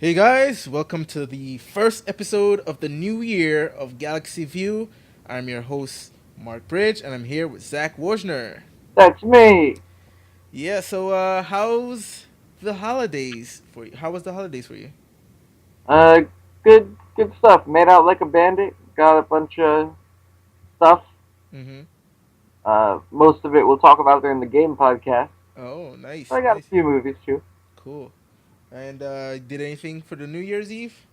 Hey guys, welcome to the first episode of the new year of Galaxy View. I'm your host, Mark Bridge, and I'm here with Zak Wojnar. That's me. How's the holidays for you? How was the holidays for you? Uh, good stuff. Made out like a bandit. Got a bunch of stuff. Mm-hmm. Most of it we'll talk about during the game podcast. Oh, But nice, I got a nice. few movies too. Cool. And did anything for the New Year's Eve?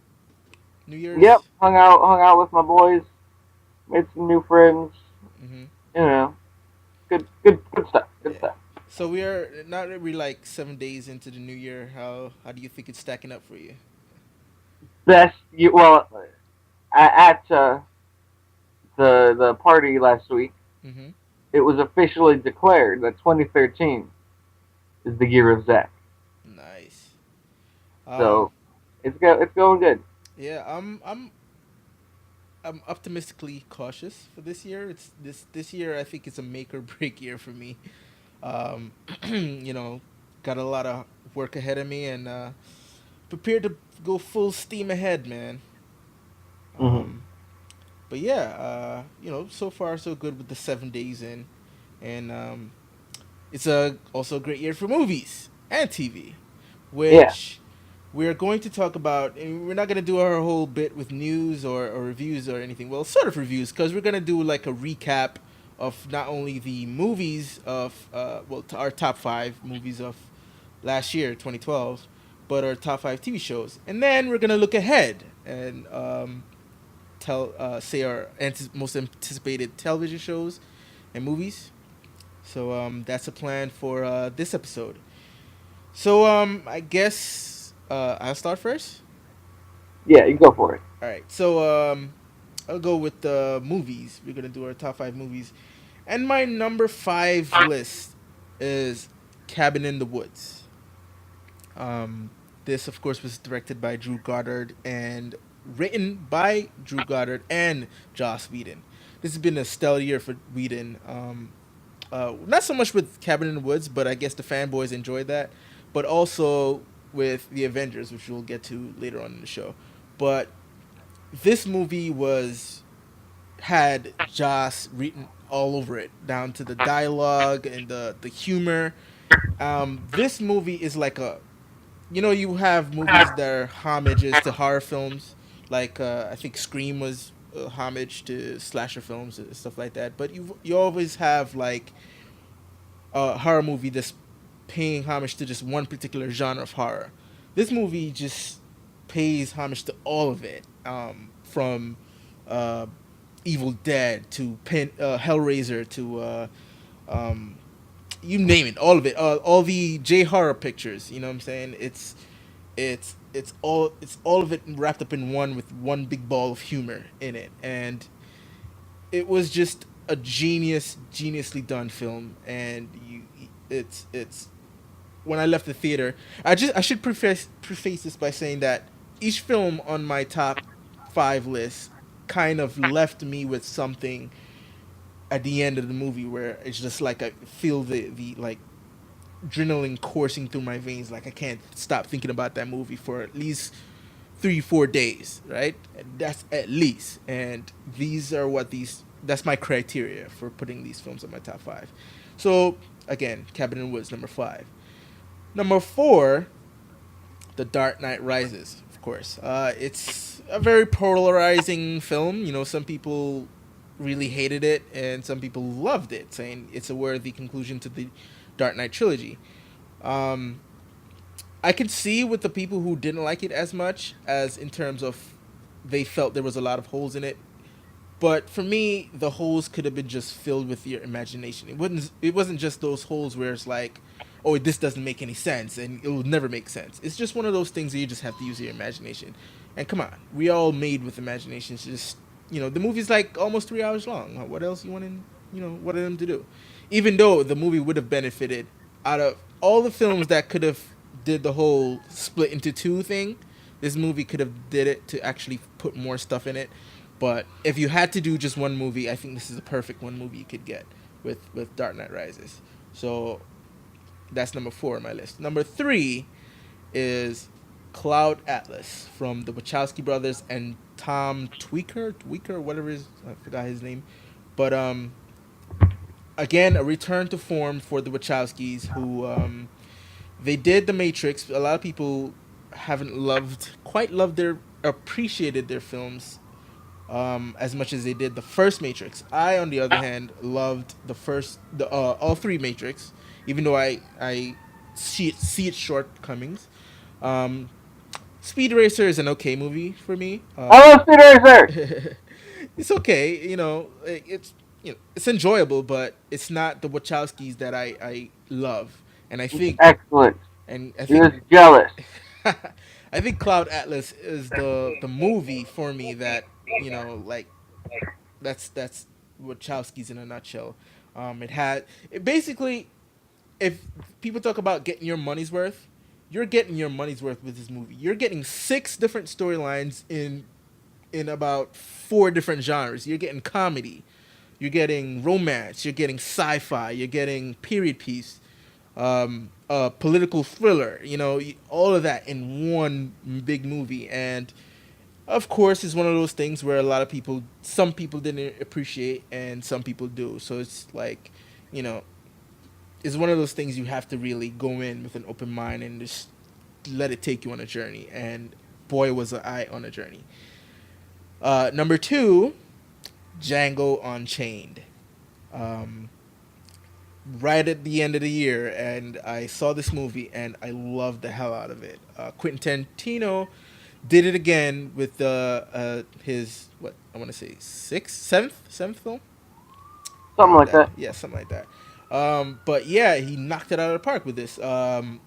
New Yep, Year's? hung out with my boys. Made some new friends. Mm-hmm. You know, good stuff. Good Yeah. stuff. So we are not really like 7 days into the new year. How do you think it's stacking up for you? Best you well at the party last week. Mm-hmm. It was officially declared that 2013 is the year of Zach. Nice. So Um, it's going good. yeah, I'm optimistically cautious for this year. This year I think it's a make or break year for me. Um, got a lot of work ahead of me and prepared to go full steam ahead, man. Hmm. Um, but yeah, so far so good with the 7 days in, and it's also a great year for movies and TV, Yeah. which we're going to talk about. And we're not going to do our whole bit with news or reviews or anything. Well, sort of reviews, because we're going to do like a recap of not only the movies of, our top five movies of last year, 2012, but our top five TV shows. And then we're going to look ahead and say our most anticipated television shows and movies. So that's a plan for this episode. So I guess I'll start first. Yeah, you go for it. All right. So I'll go with the movies. We're gonna do our top five movies, and my number five list is Cabin in the Woods. Um, this of course was directed by Drew Goddard and written by Drew Goddard and Joss Whedon. This has been a stellar year for Whedon. Not so much with Cabin in the Woods, but I guess the fanboys enjoyed that. But also with the Avengers, which we'll get to later on in the show. But this movie had Joss written all over it, down to the dialogue and the humor. This movie is like you have movies that are homages to horror films, like I think Scream was a homage to slasher films and stuff like that. But you always have like a horror movie that's paying homage to just one particular genre of horror. This movie just pays homage to all of it, from uh, Evil Dead to Hellraiser to um, you name it, all of it, all the J horror pictures. You know what I'm saying? It's all of it wrapped up in one with one big ball of humor in it, and it was just a geniusly done film. And it's when I left the theater, I should preface this by saying that each film on my top five list kind of left me with something at the end of the movie where it's just like I feel the like adrenaline coursing through my veins, like I can't stop thinking about that movie for at least 3 4 days, right? That's at least. And these are what these that's my criteria for putting these films on my top five. So again, Cabin in the Woods, number five. Number four, The Dark Knight Rises, of course. It's a very polarizing film. Some people really hated it, and some people loved it, saying it's a worthy conclusion to the Dark Knight trilogy. Um, I can see with the people who didn't like it as much, as in terms of they felt there was a lot of holes in it. But for me, the holes could have been just filled with your imagination. It wasn't just those holes where it's like, oh, this doesn't make any sense and it will never make sense. It's just one of those things that you just have to use your imagination. And come on, we all made with imaginations. Just the movie's like almost 3 hours long. What else you want to what are them to do? Even though the movie would have benefited out of all the films that could have did the whole split into two thing, this movie could have did it to actually put more stuff in it. But if you had to do just one movie, I think this is a perfect one movie you could get with Dark Knight Rises. So that's number four on my list. Number three is Cloud Atlas from the Wachowski brothers and Tom Tweaker, whatever his I forgot his name, but again a return to form for the Wachowskis who they did the Matrix. A lot of people haven't loved their appreciated their films as much as they did the first Matrix. I, on the other hand, loved the all three Matrix, even though I see its shortcomings. Um, Speed Racer is an okay movie for me. I love Speed Racer. It's okay, it's it's enjoyable, but it's not the Wachowskis that I love, and I It's think excellent. and I He think was jealous. I think Cloud Atlas is the movie for me that like that's Wachowski's in a nutshell. It had it basically if people talk about getting your money's worth, you're getting your money's worth with this movie. You're getting six different storylines in about four different genres. You're getting comedy, you're getting romance, you're getting sci-fi, you're getting period piece, political thriller. All of that in one big movie, and of course, it's one of those things where some people didn't appreciate, and some people do. So it's like, you know, it's one of those things you have to really go in with an open mind and just let it take you on a journey. And boy, was I on a journey. Number two, Django Unchained. Um, right at the end of the year, and I saw this movie, and I loved the hell out of it. Quentin Tarantino did it again with his what I want to say seventh film. Something like that. Yeah, something like that. But yeah, he knocked it out of the park with this.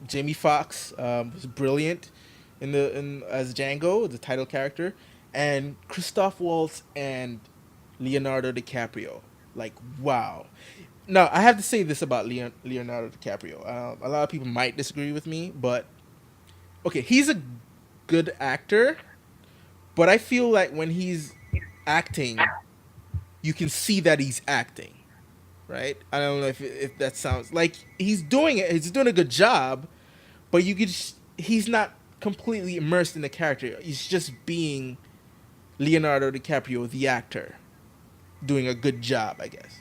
Jamie Foxx was brilliant in as Django, the title character, and Christoph Waltz and Leonardo DiCaprio. Like wow. Now I have to say this about Leonardo DiCaprio. A lot of people might disagree with me, but okay, he's a good actor, but I feel like when he's acting, you can see that he's acting, right? I don't know if that sounds like he's doing it. He's doing a good job, but he's not completely immersed in the character. He's just being Leonardo DiCaprio, the actor, doing a good job, I guess.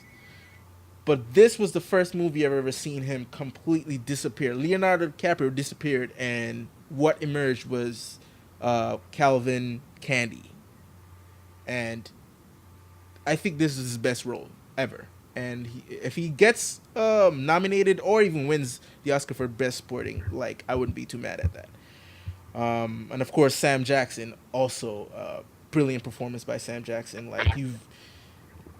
But this was the first movie I've ever seen him completely disappear. Leonardo DiCaprio disappeared, and what emerged was Calvin Candy, and I think this is his best role ever. And if he gets nominated or even wins the Oscar for Best Supporting, like I wouldn't be too mad at that. And of course, Sam Jackson also brilliant performance by Sam Jackson. Like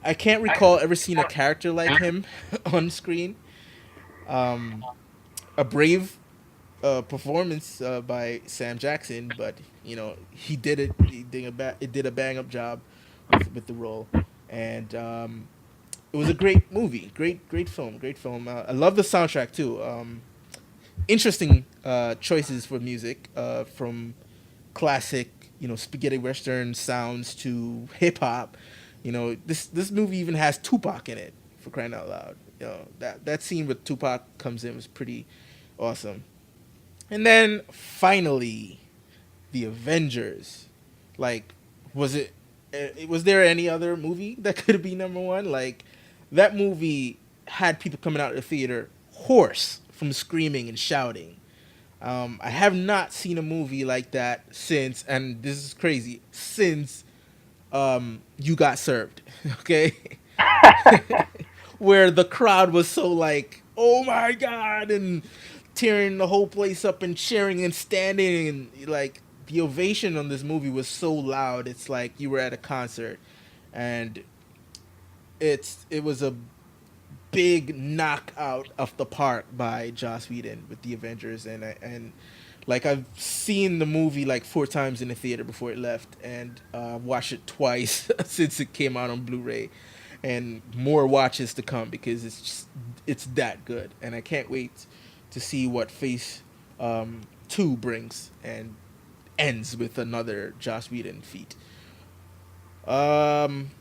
I can't recall ever seeing a character like him on screen. Um, a brave performance by Sam Jackson, but he did it. It did a bang up job with the role, and it was a great movie, great film, great film. I love the soundtrack too. Interesting choices for music, from classic spaghetti western sounds to hip hop. This movie even has Tupac in it, for crying out loud. That scene with Tupac comes in was pretty awesome. And then finally, the Avengers. Like, was it? Was there any other movie that could be number one? Like, that movie had people coming out of the theater hoarse from screaming and shouting. I have not seen a movie like that since, and this is crazy, since You Got Served. Okay, where the crowd was so like, "Oh my god!" and tearing the whole place up and cheering and standing, and like the ovation on this movie was so loud. It's like you were at a concert, and it was a big knockout of the park by Joss Whedon with the Avengers, and like I've seen the movie like four times in the theater before it left, and watched it twice since it came out on Blu-ray, and more watches to come because it's that good, and I can't wait to see what Phase 2 brings and ends with another Joss Whedon feat. Um,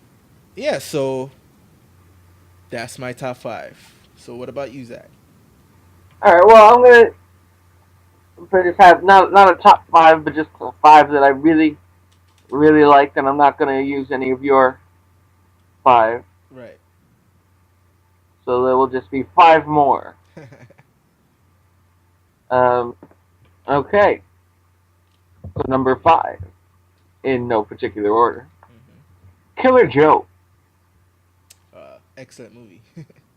yeah, so that's my top five. So what about you, Zach? All right. Well, I'm gonna just have not a top five, but just a five that I really like, and I'm not gonna use any of your five, Right. so there will just be five more. Um, okay, so number five, in no particular order, hmm Killer Joe Excellent movie.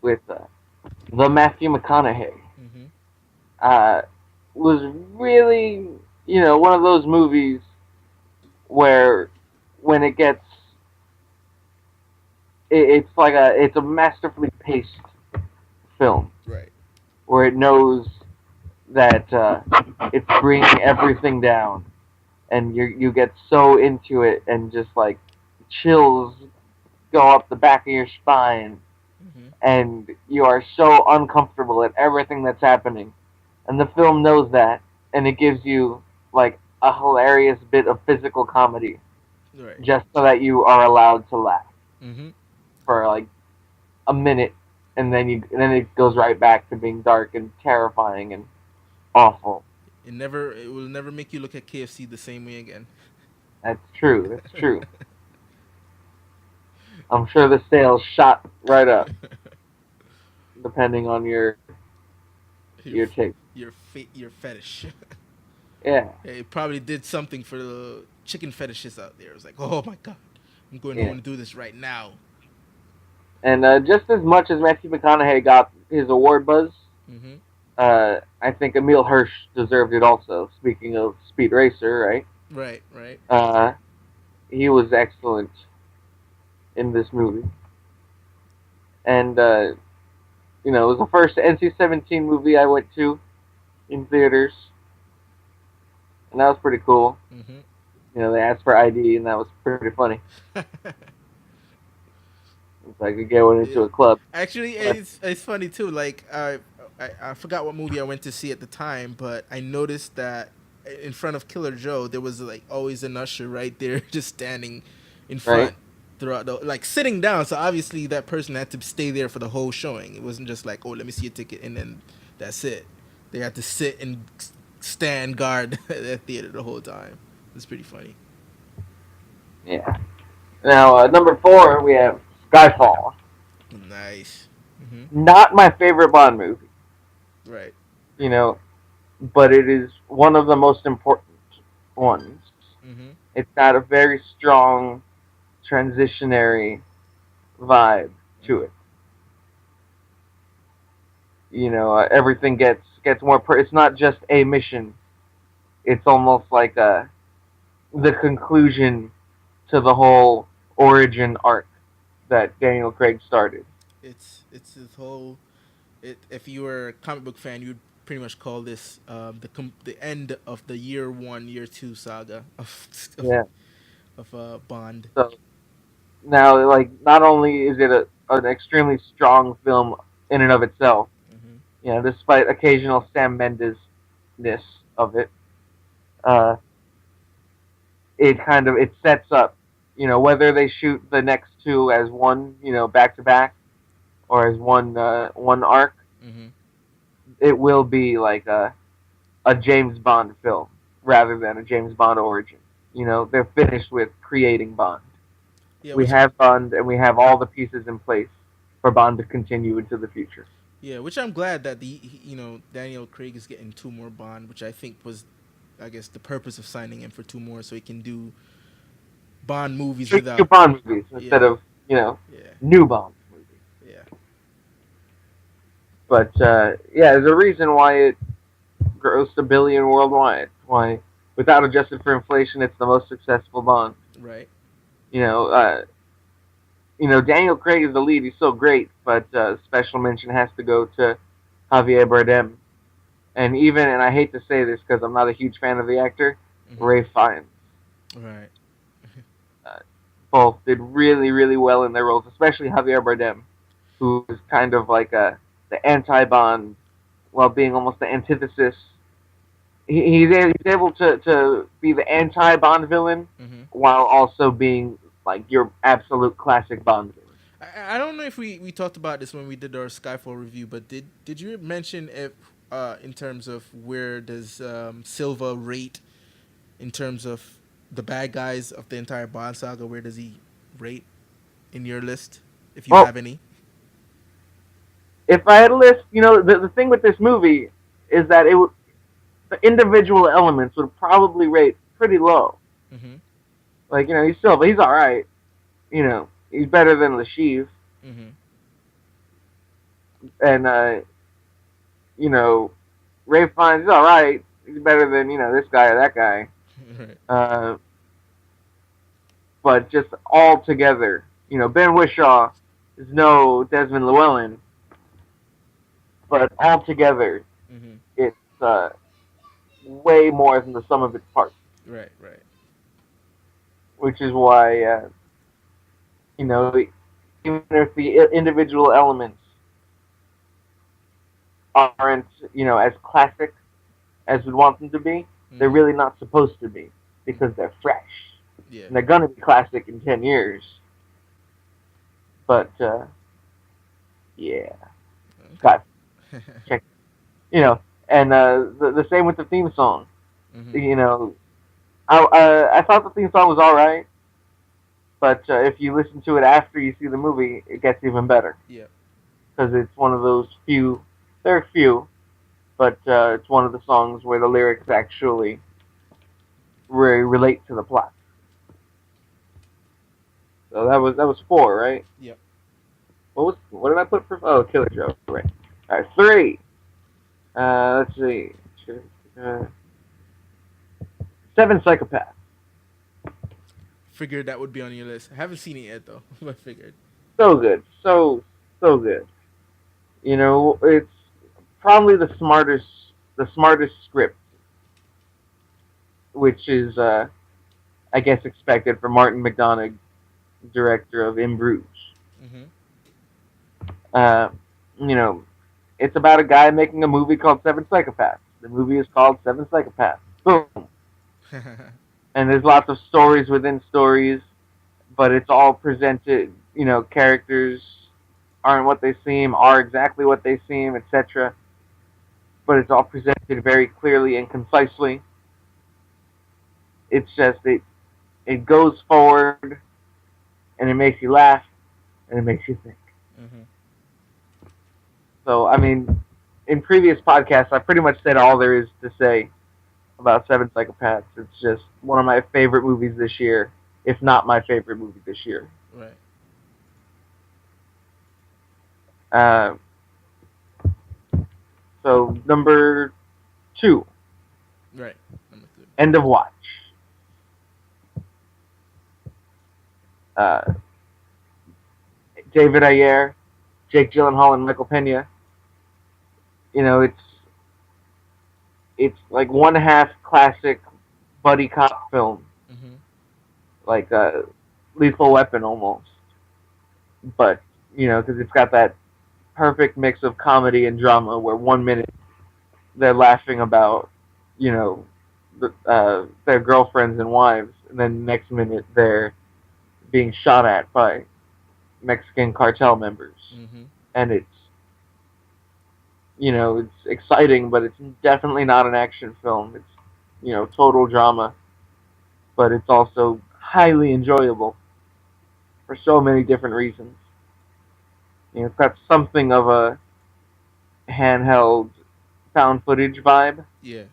with the Matthew McConaughey. hmm Uh, was really, one of those movies where when it gets, it's a masterfully paced film Right. where it knows that it's bringing everything down, and you get so into it, and just like chills go up the back of your spine, hmm and you are so uncomfortable at everything that's happening, and the film knows that, and it gives you like a hilarious bit of physical comedy Right. just so that you are allowed to laugh hmm for like a minute, and then it goes right back to being dark and terrifying and awful. It will never make you look at KFC the same way again. That's true. That's true. I'm sure the sales shot right up depending on your your taste. your fetish. Yeah, It probably did something for the chicken fetishes out there. It was like, oh my god, I'm going home yeah. and do this right now. And just as much as Matthew McConaughey got his award buzz, hmm I think Emil Hirsch deserved it also. Speaking of Speed Racer, right? Right. Right. Uh, he was excellent in this movie, and it was the first NC-17 movie I went to in theaters, and that was pretty cool. hmm They asked for ID, and that was pretty funny. It's like I get one Yeah. into a club. Actually, But, it's funny too. Like I forgot what movie I went to see at the time, but I noticed that in front of Killer Joe there was like always an usher right there, just standing in right? front throughout the like sitting down. So obviously that person had to stay there for the whole showing. It wasn't just like, oh, let me see a ticket and then that's it. They had to sit and stand guard that theater the whole time. It's pretty funny. Yeah. Now, number four, we have Skyfall. Nice. Not my favorite Bond movie, Right. you know, but it is one of the most important ones. hmm It's got a very strong transitionary vibe to hmm it. Everything gets more. It's not just a mission. It's almost like the conclusion to the whole origin arc that Daniel Craig started. It's this whole if you were a comic book fan, you'd pretty much call this the end of the year one, year two saga Yeah. of Bond. So now, like, not only is it an extremely strong film in and of itself, hmm despite occasional Sam Mendes ness of it, uh, it sets up, whether they shoot the next two as one, back to back, or as one arc, hmm it will be like a James Bond film rather than a James Bond origin. They're finished with creating Bond. Yeah, We which have Bond, and we have all the pieces in place for Bond to continue into the future. yeah, which I'm glad that Daniel Craig is getting two more Bond, which I think was, I guess, the purpose of signing him for two more, so he can do Bond movies Two without. Bond movies instead Yeah, of yeah, new Bond movies. yeah, But yeah, there's a reason why it grossed a billion worldwide. Why, without adjusted for inflation, it's the most successful Bond. right. You know, uh, Daniel Craig is the lead. He's so great, but special mention has to go to Javier Bardem, and I hate to say this because I'm not a huge fan of the actor, hmm Ray Fiennes. Right. Uh, Both did really, really well in their roles, especially Javier Bardem, who is kind of like the anti-Bond while being almost the antithesis. He's able to be the anti-Bond villain hmm while also being like your absolute classic Bond villain. I don't know if we talked about this when we did our Skyfall review, but did you mention if in terms of where does Silva rate in terms of the bad guys of the entire Bond saga? Where does he rate in your list, if you Well, have any? if I had a list, the thing with this movie is that the individual elements would probably rate pretty low. Mm-hmm. Like, he's all right. He's better than Lashiv, Mm-hmm. and you know, Ray Fiennes is all right. He's better than this guy or that guy. Right. Uh, but just all together, Ben Whishaw is no Desmond Llewellyn, but all together, Mm-hmm. it's way more than the sum of its parts. Right. Right. Which is why you know even if the individual elements aren't as classic as we'd want them to be, they're Mm-hmm. really not supposed to be because Mm-hmm. they're fresh Yeah. and they're gonna be classic in 10 years. But yeah, Okay. got check. And the same with the theme song. Mm-hmm. You know, I thought the theme song was all right, but if you listen to it after you see the movie, it gets even better Yeah. because it's one of those few. There are few, but it's one of the songs where the lyrics actually really relate to the plot. So that was four, right? Yep. What did I put for? Oh, Killer Joke, right? All right, three. Let's see. Uh, Seven Psychopaths. Figured that would be on your list. I haven't seen it yet though, but figured. So good, so good. It's probably the smartest script, which is I guess expected for Martin McDonagh, director of In Bruges. Mm-hmm. Uh, you know, it's about a guy making a movie called Seven Psychopaths. The movie is called Seven Psychopaths. Boom. And there's lots of stories within stories, but it's all presented. Characters aren't what they seem, are exactly what they seem, etc. But it's all presented very clearly and concisely. It's just it goes forward and it makes you laugh and it makes you think. Mm-hmm. So I mean, in previous podcasts, I pretty much said all there is to say about Seven Psychopaths. It's just one of my favorite movies this year, if not my favorite movie this year. Right. Uh, so number two, Right. Number two. End of Watch. Uh, David Ayer, Jake Gyllenhaal, and Michael Pena. It's like one half classic buddy cop film, Mm-hmm. like Lethal Weapon almost. But because it's got that perfect mix of comedy and drama, where 1 minute they're laughing about, their girlfriends and wives, and then the next minute they're being shot at by Mexican cartel members, Mm-hmm. and it's exciting, but it's definitely not an action film. It's total drama, but it's also highly enjoyable for so many different reasons. It's got something of a handheld found footage vibe, Yeah.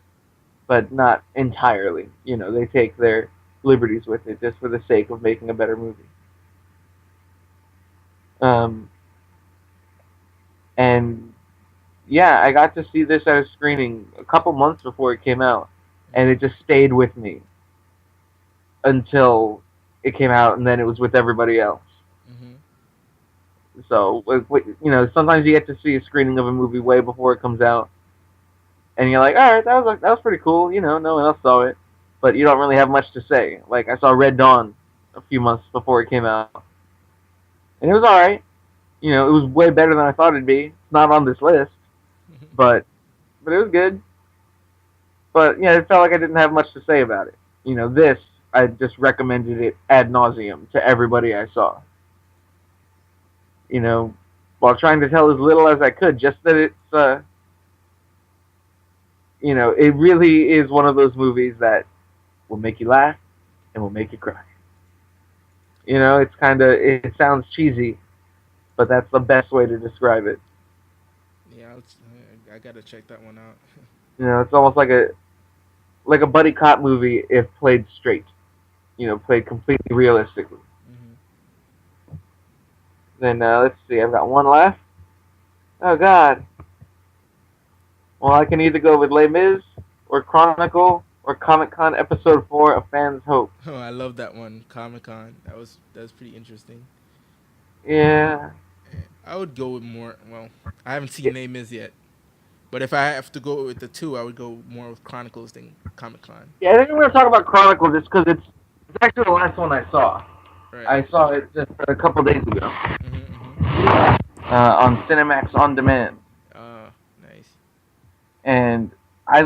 but not entirely. They take their liberties with it just for the sake of making a better movie. Um, and yeah, I got to see this at a screening a couple months before it came out, and Mm-hmm. it just stayed with me until it came out, and then it was with everybody else. Mm-hmm. So, sometimes you get to see a screening of a movie way before it comes out, and you're like, all right, that was pretty cool. No one else saw it, but you don't really have much to say. Like I saw Red Dawn a few months before it came out, and it was all right. It was way better than I thought it'd be. It's not on this list, but it was good. But it felt like I didn't have much to say about it. This I just recommended it ad nauseum to everybody I saw. You know, while trying to tell as little as I could, just that it's it really is one of those movies that will make you laugh and will make you cry. It's it sounds cheesy, but that's the best way to describe it. Yeah, I gotta check that one out. It's almost like a buddy cop movie if played straight. Played completely realistically. Hmm. Then let's see, I've got one left. Oh God. Well, I can either go with Les Mis or Chronicle or Comic Con Episode 4: A Fan's Hope. Oh, I love that one. Comic Con. That was pretty interesting. Yeah. I would go with more. Well, I haven't seen Les Mis yet, but if I have to go with the two, I would go more with Chronicles than Comic Con. Yeah, I think I'm going to talk about Chronicle just because it's actually the last one I saw. Right. I saw it just a couple days ago Mm-hmm. on Cinemax On Demand. Nice. And I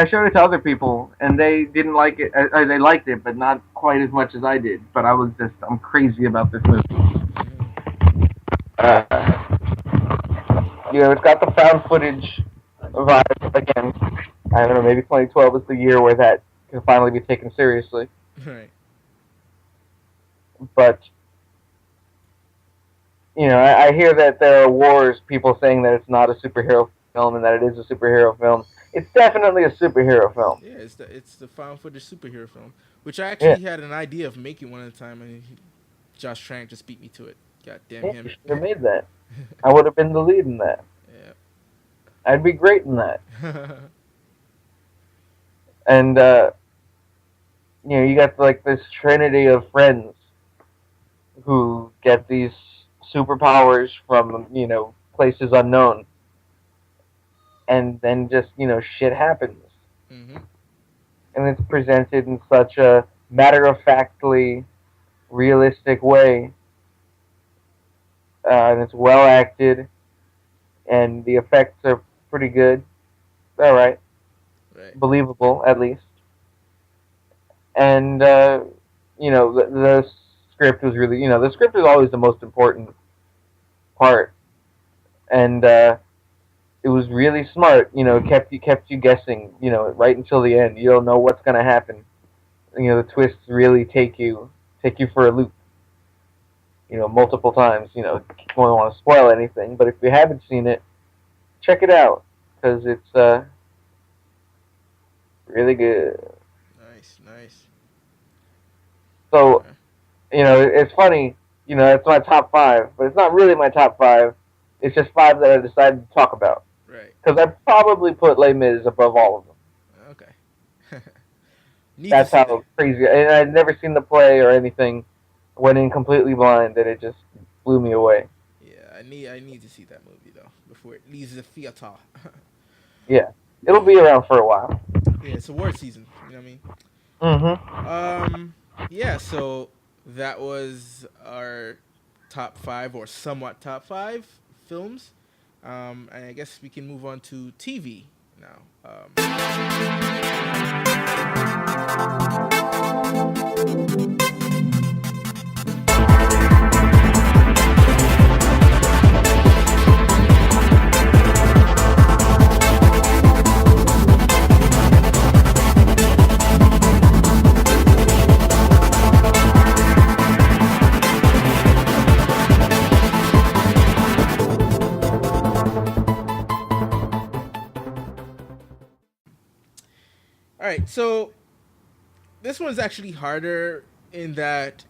showed it to other people, and they didn't like it. They liked it, but not quite as much as I did. But I'm crazy about this movie. Mm-hmm. Uh, it's got the found footage vibe again. I don't know, maybe 2012 is the year where that can finally be taken seriously. Right. But I hear that there are wars, people saying that it's not a superhero film and that it is a superhero film. It's definitely a superhero film. Yeah, it's the found footage superhero film, which I Yeah, actually had an idea of making one at a time, and Josh Trank just beat me to it. God damn yeah, you him. should have made that. I would have been the lead in that. I'd be great in that. Yeah. And you got like this trinity of friends who get these superpowers from places unknown, and then just shit happens, Mm-hmm. and it's presented in such a matter of factly realistic way, and it's well acted, and the effects are pretty good. All right, Right. believable at least, and the script was really the script is always the most important part, and it was really smart. Kept you guessing. Right until the end. You don't know what's gonna happen. The twists really take you for a loop. Multiple times. Don't want to spoil anything, but if you haven't seen it, check it out because it's really good. Nice. Nice. So Okay. it's funny. It's my top five, but it's not really my top five. It's just five that I decided to talk about Right. because I probably put Les Mis above all of them. Okay. Need to That's see that. how crazy. And I'd never seen the play or anything. Went in completely blind, and it just blew me away. Yeah, I need to see that movie though before it leaves the theater. Yeah, it'll Yeah. be around for a while. Yeah, it's award season. You know what I mean? Mm-hmm. Yeah, so that was our top five or somewhat top five films. And I guess we can move on to TV now. All right, so this one's actually harder in that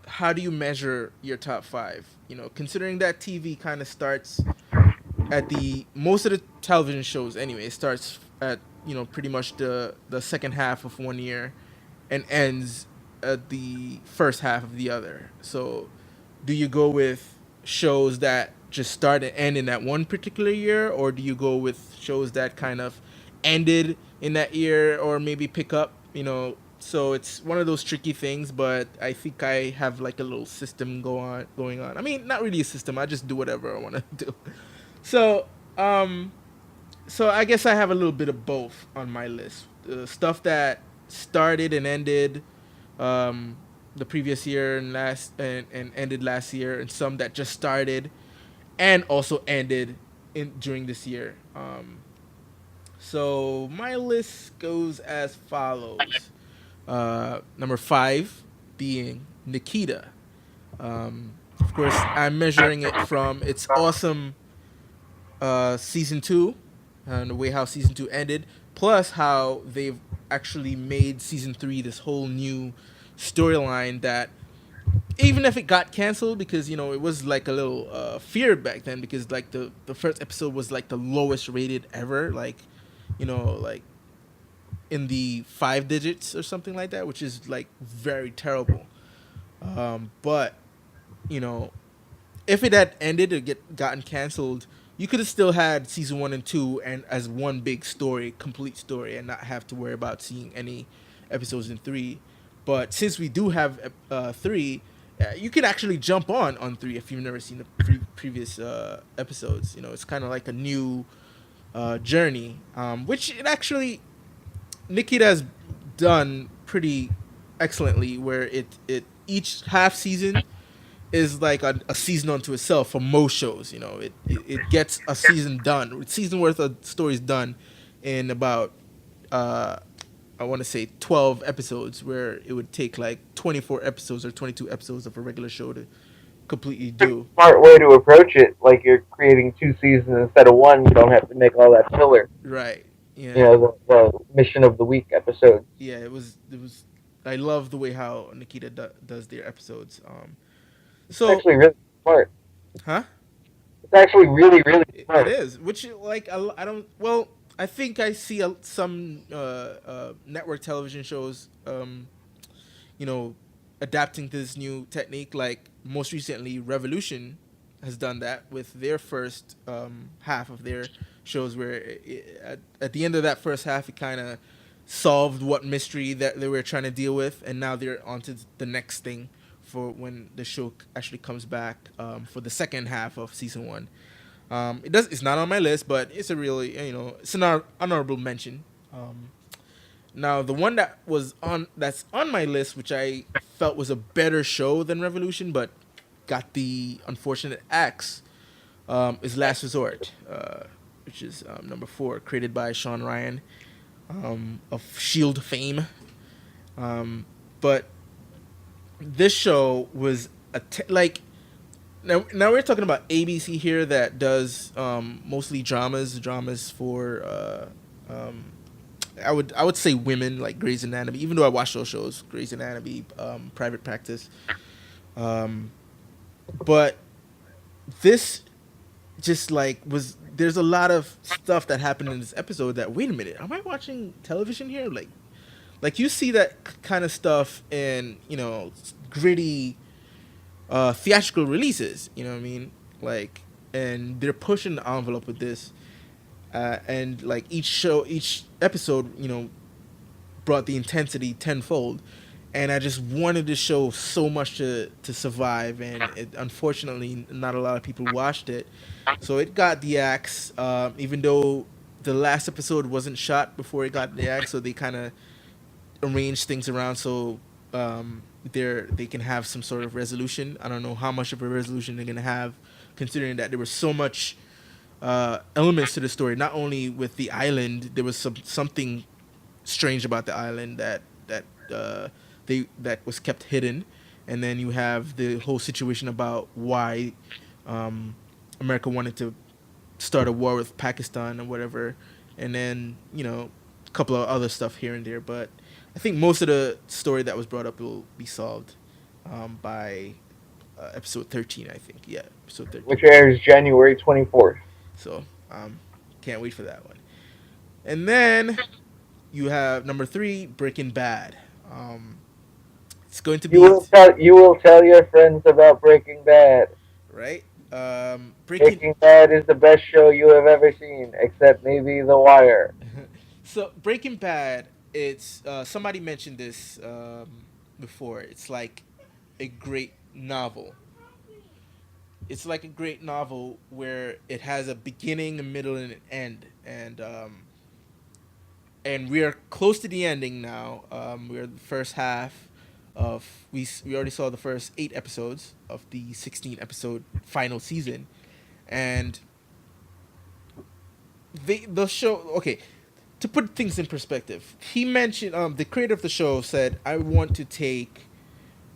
how do you measure your top five? Considering that TV kind of starts at the most of the television shows anyway. It starts at pretty much the second half of one year, and ends at the first half of the other. So, do you go with shows that just start and end in that one particular year, or do you go with shows that kind of ended in that year, or maybe pick up? So it's one of those tricky things, but I think I have like a little system going on. I mean, not really a system. I just do whatever I want to do. So, um, so I guess I have a little bit of both on my list. Stuff that started and ended um, the previous year and ended last year, and some that just started and also ended in during this year. So my list goes as follows. Number 5 being Nikita. Of course, I'm measuring it from its awesome season 2 and the way how season 2 ended, plus how they've actually made season 3 this whole new storyline that even if it got canceled, because it was like a little feared back then, because like the first episode was like the lowest rated ever, like like in the 5 digits or something like that, which is like very terrible. But you know if it had ended or gotten canceled, you could have still had season 1 and 2 and as one big story, complete story, and not have to worry about seeing any episodes in 3. But since we do have 3, you can actually jump on 3 if you've never seen the previous episodes. It's kind of like a new journey, which it actually Nikita has done pretty excellently, where it each half season is like a season unto itself for most shows. It gets a season done, season worth of stories done in about uh, I want to say 12 episodes, where it would take like 24 episodes or 22 episodes of a regular show to completely do. Smart way to approach it. Like you're creating two seasons instead of one. You don't have to make all that filler. Right. You Yeah. know, the mission of the week episodes. Yeah. It was. I love the way how Nikita does their episodes. It's So, actually really smart. huh? It's actually really, really It smart. is, which like I don't. Well, I think I see some network television shows, you know, adapting to this new technique. Like most recently, Revolution has done that with their first half of their shows, where at the end of that first half, it kind of solved what mystery that they were trying to deal with, and now they're on to the next thing for when the show actually comes back for the second half of season 1. It's not on my list, but it's a really it's an honorable mention. Now the one that's on my list, which I felt was a better show than Revolution, but got the unfortunate axe, is Last Resort, which is number 4, created by Sean Ryan, of Shield fame. But this show was like, now we're talking about ABC here, that does mostly dramas for I would say women, like Grey's Anatomy. Even though I watch those shows, Grey's Anatomy, Private Practice, um, but this just like was there's a lot of stuff that happened in this episode that, wait a minute, am I watching television here? Like you see that kind of stuff in gritty theatrical releases. You know what I mean? Like, and they're pushing the envelope with this, and like each episode, brought the intensity tenfold. And I just wanted the show so much to survive, and unfortunately, not a lot of people watched it. So it got the axe, even though the last episode wasn't shot before it got the axe. So they kind of arrange things around so they can have some sort of resolution. I don't know how much of a resolution they're gonna have, considering that there was so much elements to the story. Not only with the island, there was something strange about the island uh, that was kept hidden, and then you have the whole situation about why um, America wanted to start a war with Pakistan or whatever, and then a couple of other stuff here and there. But I think most of the story that was brought up will be solved by episode 13. I think, yeah, episode Which 13. airs January 24th. So can't wait for that one. And then you have number 3, Breaking Bad. It's going to be You will tell your friends about Breaking Bad. right. Breaking Breaking Bad is the best show you have ever seen, except maybe The Wire. So Breaking Bad, it's somebody mentioned this before. It's like a great novel. It's like a great novel where it has a beginning, a middle, and an end, and we are close to the ending now. We're the first half of we already saw the first 8 episodes of the 16 episode final season, and the show. Okay, to put things in perspective, he mentioned the creator of the show said, "I want to take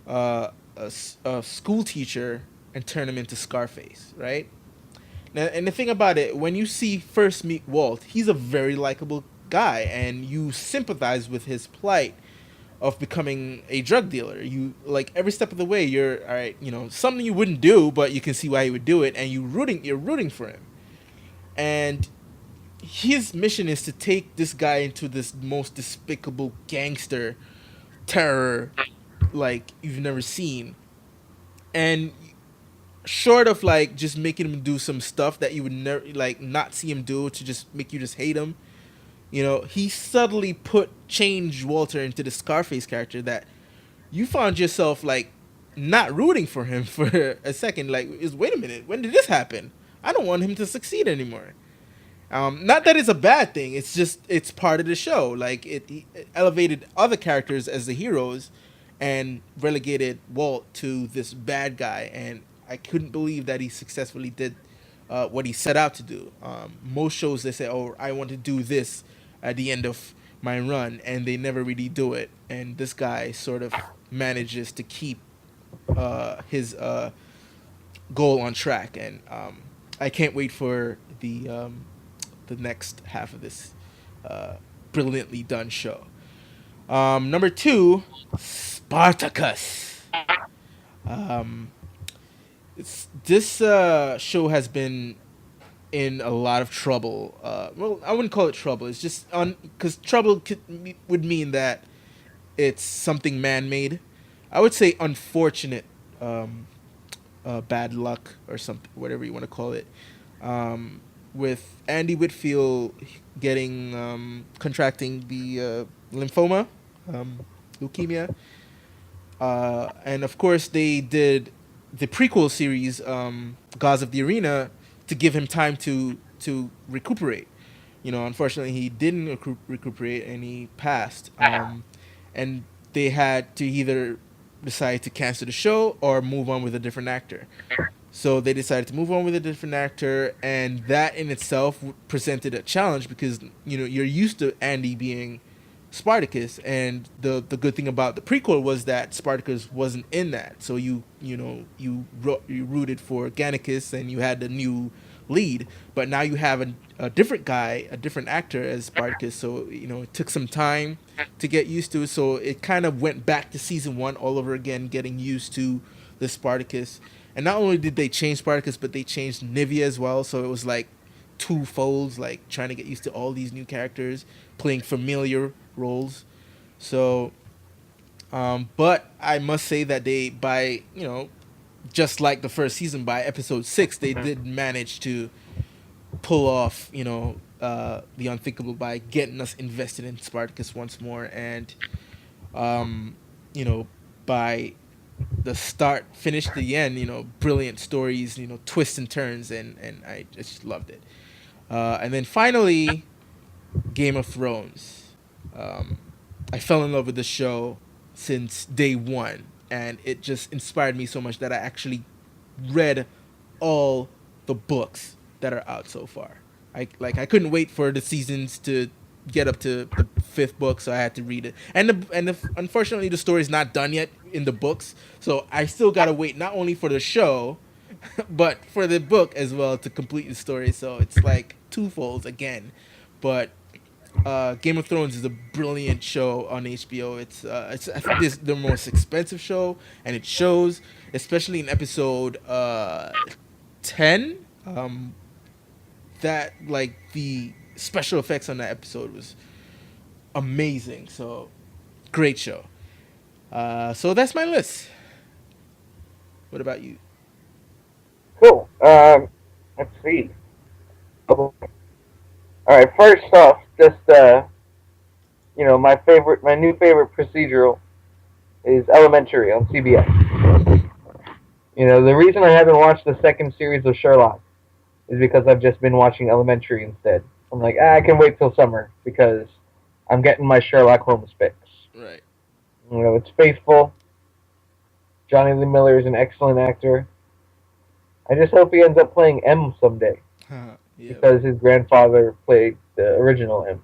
a school teacher and turn him into Scarface." Right now, and the thing about it, when you see first meet Walt, he's a very likable guy, and you sympathize with his plight of becoming a drug dealer. You like every step of the way. You're all right. You know something you wouldn't do, but you can see why he would do it, and You're rooting for him. And his mission is to take this guy into this most despicable gangster terror like you've never seen. And short of like just making him do some stuff that you would never like not see him do to just make you just hate him, he subtly put change Walter into the Scarface character that you found yourself like not rooting for him for a second. Like, is wait a minute, when did this happen? I don't want him to succeed anymore. Not that it's a bad thing. It's just it's part of the show. Like it elevated other characters as the heroes, and relegated Walt to this bad guy. And I couldn't believe that he successfully did what he set out to do. Most shows they say, "Oh, I want to do this at the end of my run," and they never really do it. And this guy sort of manages to keep his goal on track. And I can't wait for the next half of this uh, brilliantly done show. Number two, Spartacus. Um, this show has been in a lot of trouble. Well, I wouldn't call it trouble. It's just on because would mean that it's something man-made. I would say unfortunate, um, bad luck or something, whatever you want to call it. Um, with Andy Whitfield getting contracting the lymphoma, leukemia, and of course they did the prequel series, Gods of the Arena, to give him time to recuperate. Unfortunately, he didn't recuperate and he passed. And they had to either decide to cancel the show or move on with a different actor. So they decided to move on with a different actor, and that in itself presented a challenge because you're used to Andy being Spartacus, and the good thing about the prequel was that Spartacus wasn't in that. So you rooted for Gannicus, and you had the new lead, but now you have a different guy, a different actor as Spartacus. So it took some time to get used to it. So it kind of went back to season one all over again, getting used to the Spartacus. And not only did they change Spartacus, but they changed Nivea as well. So it was like two folds, like trying to get used to all these new characters playing familiar roles. So, but I must say that they, by just like the first season, by episode six, they did manage to pull off, the unthinkable by getting us invested in Spartacus once more. And, um, you know, by the start, finish to the end, brilliant stories, twists and turns, and I just loved it. And then finally, Game of Thrones. Um, I fell in love with the show since day one, and it just inspired me so much that I actually read all the books that are out so far. I couldn't wait for the seasons to get up to the fifth book, so I had to read it. Unfortunately, the story's not done yet in the books, so I still gotta wait not only for the show, but for the book as well to complete the story. So it's like twofold again. But Game of Thrones is a brilliant show on HBO. It's I think this the most expensive show, and it shows, especially in episode 10. That like the special effects on that episode was amazing. So great show. So that's my list. What about you? Cool. Let's see. All right. First off, just my new favorite procedural is Elementary on CBS. The reason I haven't watched the second series of Sherlock is because I've just been watching Elementary instead. I'm like, I can wait till summer because I'm getting my Sherlock Holmes fix. Right. It's faithful. Johnny Lee Miller is an excellent actor. I just hope he ends up playing M someday Yep. because his grandfather played the original M.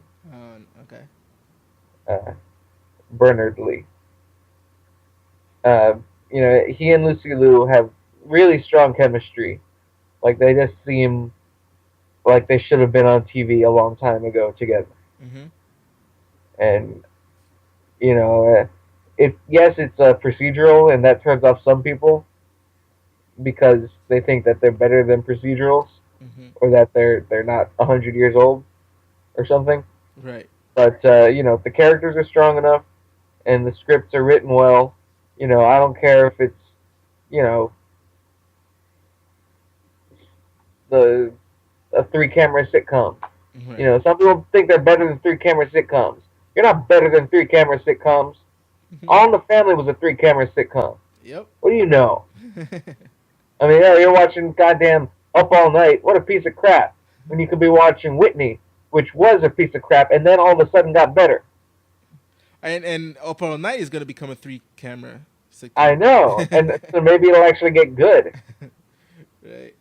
uh, Bernard Lee. Uh, he and Lucy Liu have really strong chemistry. Like they just seem like they should have been on TV a long time ago together. Mm-hmm. And you know, it's a procedural, and that turns off some people because they think that they're better than procedurals, Mm-hmm. or that they're not 100 years old or something. Right. But if the characters are strong enough and the scripts are written well, I don't care if it's you know the a three camera sitcom. Right. Some people think they're better than three camera sitcoms. You're not better than three camera sitcoms. All in the Family was a three camera sitcom. Yep. What do you know? I mean, you're watching goddamn Up All Night. What a piece of crap. When you could be watching Whitney, which was a piece of crap, and then all of a sudden got better. And Up All Night is gonna become a 3 camera I sitcom. know, and so maybe it'll actually get good. Right.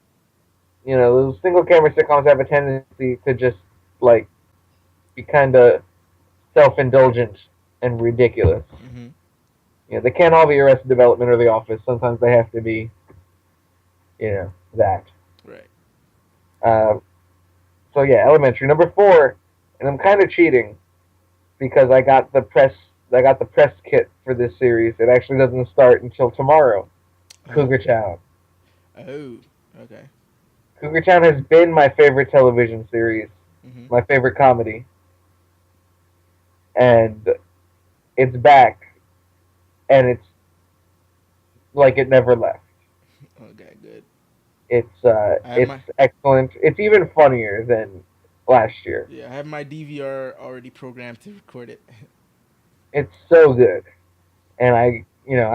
Those single camera sitcoms have a tendency to just like be kind of self-indulgent and ridiculous. Mm-hmm. They can't all be Arrested Development or The Office. Sometimes they have to be, that. Right. Uh, so yeah, Elementary number 4, and I'm kind of cheating because I got the press kit for this series. It actually doesn't start until tomorrow. Oh. Cougar Town. Oh. Okay. Cougar Town has been my favorite television series, Mm-hmm. my favorite comedy, and it's back, and it's like it never left. Okay. Good. I have It's my excellent. It's even funnier than last year. Yeah. I have my DVR already programmed to record it. It's so good, and I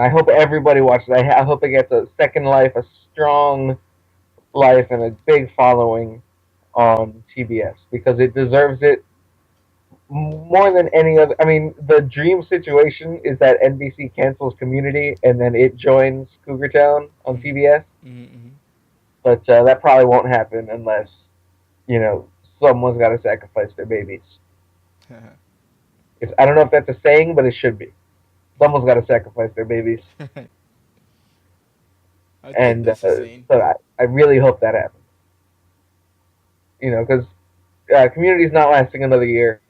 hope everybody watches. I hope it gets a second life, a strong life, and a big following on TBS because it deserves it more than any other. I mean, the dream situation is that NBC cancels Community and then it joins Cougar Town on Mm-hmm. TBS, Mm-hmm. but that probably won't happen unless you know someone's got to sacrifice their babies. I don't know if that's a saying, but it should be. Someone's got to sacrifice their babies, I think and that's insane. so I really hope that happens. Because Community's not lasting another year.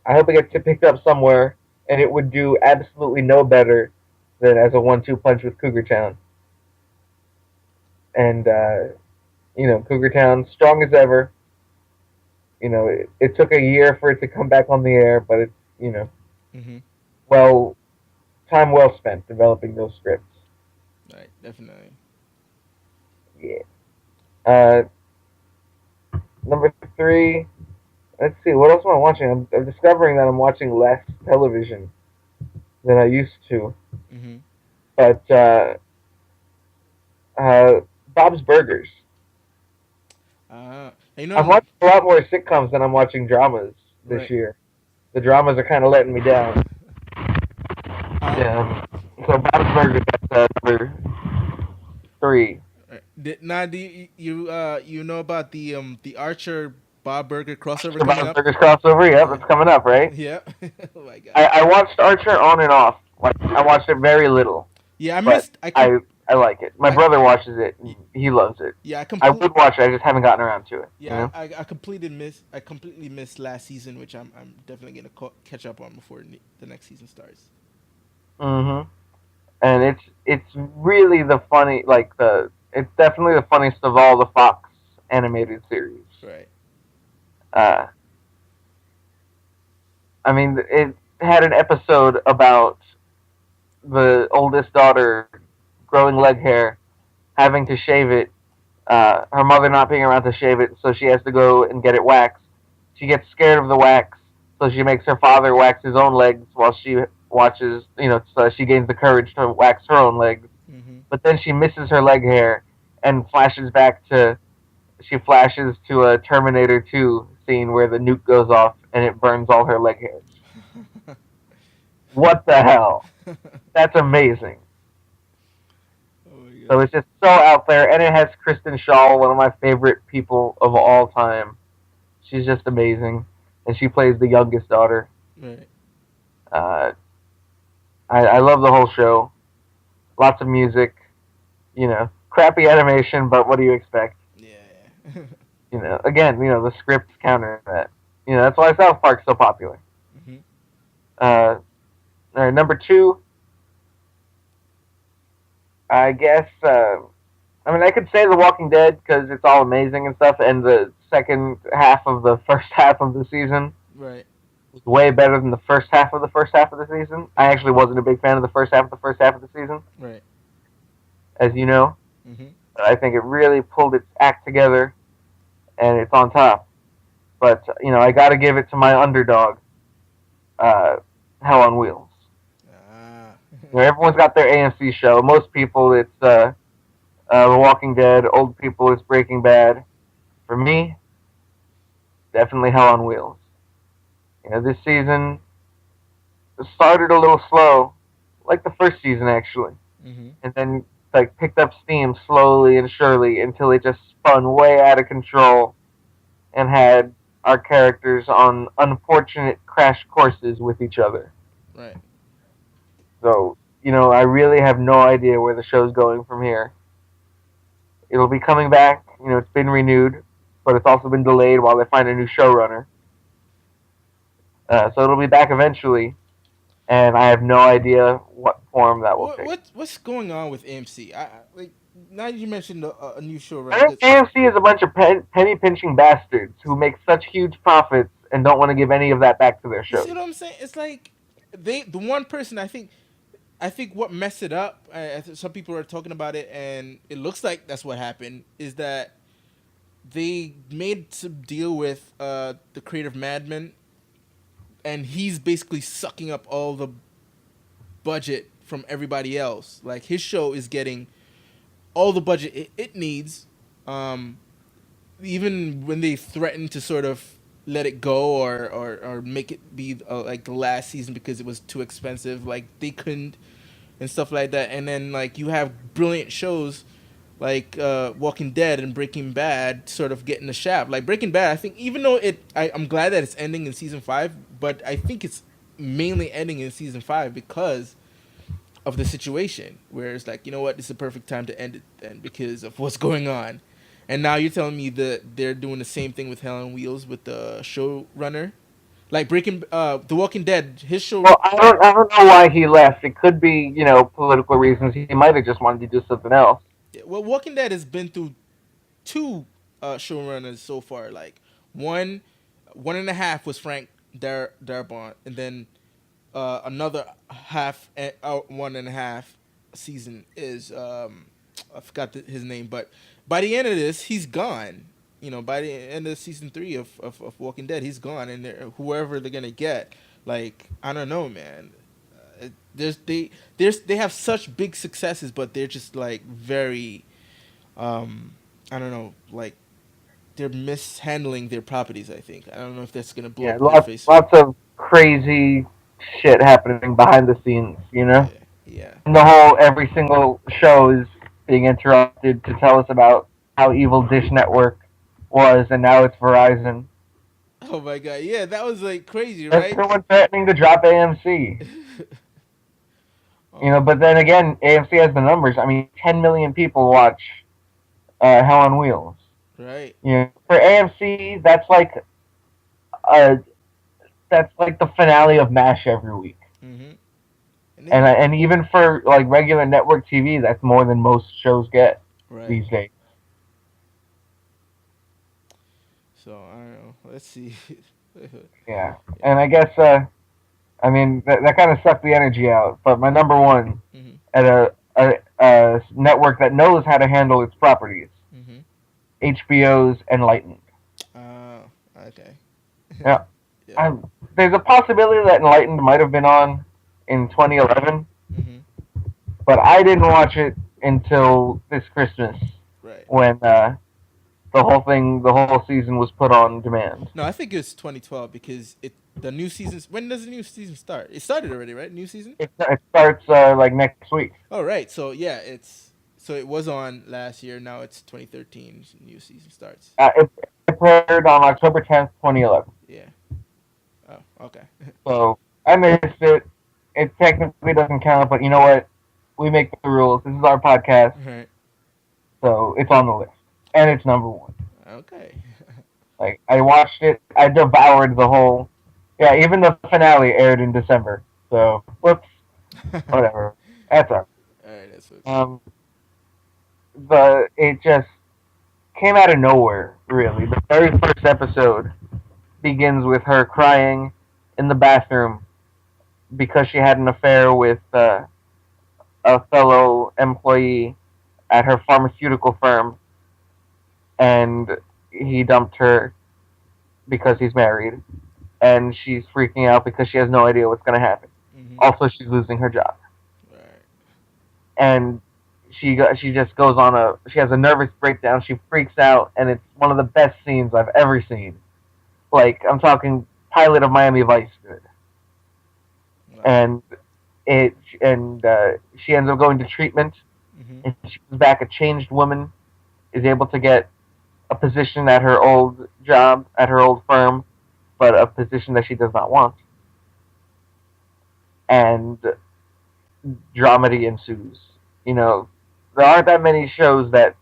I hope it gets picked up somewhere, and it would do absolutely no better than as a 1-2 punch with Cougar Town. And Cougar Town strong as ever. It took a year for it to come back on the air, but it's Mm-hmm. well time well spent developing those scripts. Right. Definitely. Yeah. Uh, number 3. Let's see. What else am I watching? I'm discovering that I'm watching less television than I used to. Mm-hmm. But uh, Bob's Burgers. You know I'm I'm watching a lot more sitcoms than I'm watching dramas this right. year. The dramas are kind of letting me down. Uh, Yeah. So Bob's Burgers, that's number 3. Now, do you know about the Archer Bob Burger crossover The coming Bob's up? Burgers crossover, yep, Yeah. it's coming up, right? Yeah. Oh my god. I watched Archer on and off. Like I watched it very little, Yeah, I but missed. I like it. My I brother watches it. And he loves it. yeah. I would watch it. I just haven't gotten around to it. I completely missed last season, which I'm definitely gonna catch up on before the next season starts. Mm-hmm. And it's really the funny it's definitely the funniest of all the Fox animated series. Right. Uh, I mean, it had an episode about the oldest daughter growing leg hair, having to shave it. Her mother not being around to shave it, so she has to go and get it waxed. She gets scared of the wax, so she makes her father wax his own legs while she watches. So she gains the courage to wax her own legs. Mm-hmm. But then she misses her leg hair and flashes to a Terminator 2 scene where the nuke goes off and it burns all her leg hairs. What the hell? That's amazing. Oh my So god. it's just so out there, and it has Kristen Shaw, one of my favorite people of all time. She's just amazing, and she plays the youngest daughter. Right. Uh, I love the whole show. Lots of music. Crappy animation, but what do you expect? Yeah. Again, the scripts counter that. That's why South Park's so popular. Hmm. Uh, all right, number two, I guess. I mean, I could say The Walking Dead because it's all amazing and stuff, and the second half of the first half of the season Right. was way better than the first half of the first half of the season. I actually wasn't a big fan of the first half of the first half of the season, Right. as you know. Hmm. But I think it really pulled its act together, and it's on top. But I got to give it to my underdog, uh, Hell on Wheels. Ah. Everyone's got their AMC show. Most people, it's The Walking Dead. Old people, it's Breaking Bad. For me, definitely Hell on Wheels. This season started a little slow, like the first season actually, Hmm. and then like picked up steam slowly and surely until it just spun way out of control and had our characters on unfortunate crash courses with each other. Right. So, I really have no idea where the show's going from here. It'll be coming back. It's been renewed, but it's also been delayed while they find a new showrunner. So it'll be back eventually, and I have no idea what form that will take. What's going on with AMC? Like now you mentioned a new I showrunner. think AMC is a bunch of penny pinching bastards who make such huge profits and don't want to give any of that back to their You see shows. what I'm saying? It's like the one person I think what messed it up. Some people are talking about it, and it looks like that's what happened. Is that they made some deal with the creative madman, and he's basically sucking up all the budget from everybody else. Like his show is getting all the budget it needs. Um, Even when they threatened to sort of let it go or make it be like the last season because it was too expensive, like they couldn't and stuff like that. And then like you have brilliant shows like Walking Dead and Breaking Bad sort of getting the shaft. Like Breaking Bad, I think even though I'm glad that it's ending in season 5, but I think it's mainly ending in season 5 because of the situation where it's like, you know what, it's the perfect time to end it then because of what's going on. And now you're telling me that they're doing the same thing with Hell on Wheels with the showrunner, like The Walking Dead. His show, Well, I don't know why he left. It could be, political reasons. He might have just wanted to do something else. well, Walking Dead has been through two showrunners so far. Like one, one and a half was Frank Darabont, and then another one and a half season is I forgot his name, but by the end of this, he's gone. By the end of season 3 of Walking Dead, he's gone, and whoever they're gonna get, like I don't know, man. They have such big successes, but they're just like very I don't know, like they're mishandling their properties. I think I don't know if that's gonna blow Yeah, up in their lots face. lots of crazy shit happening behind the scenes. Yeah, yeah. And the whole every single show is being interrupted to tell us about how evil Dish Network was, and now it's Verizon. Oh my god, yeah, that was like crazy, right? Everyone threatening to drop AMC. Oh, But then again, AMC has the numbers. I mean, 10 million people watch Hell on Wheels. right. For AMC, uh, that's like the finale of MASH every week. Mm-hmm. And And then and even for like regular network TV, that's more than most shows get right. these days. So I don't know. Let's see. Yeah, Yeah. and I guess I mean that kind of sucked the energy out. But my number one Mm-hmm. at a network that knows how to handle its properties, Mm-hmm. HBO's Enlightened. Oh, okay. Yeah, Yeah. I, there's a possibility that Enlightened might have been on in 2011, Mm-hmm. but I didn't watch it until this Christmas Right. when the whole season was put on demand. No, I think it's 2012 because the new seasons. When does the new season start? It started already, right? New season. It starts like next week. Oh, right. So yeah, it was on last year. Now it's 2013. New season starts. It premiered on October 10th, 2011. Yeah. Oh, okay. So I missed it. It technically doesn't count, but you know what? We make the rules. This is our podcast, Right. so it's on the list, and it's number one. Okay. Like I watched it, I devoured the whole. Yeah, even the finale aired in December. So whoops, whatever. That's all. All right. That's okay. Um, but it just came out of nowhere. Really, the very first episode begins with her crying in the bathroom because she had an affair with a fellow employee at her pharmaceutical firm, and he dumped her because he's married, and she's freaking out because she has no idea what's going to happen. Mm-hmm. Also, she's losing her job, Right. and she just goes on a she has a nervous breakdown. She freaks out, and it's one of the best scenes I've ever seen. Like I'm talking pilot of Miami Vice good, Wow. and she ends up going to treatment, Mm-hmm. and she comes back a changed woman, is able to get a position at her old job at her old firm, but a position that she does not want, and dramedy ensues. You know, there aren't that many shows that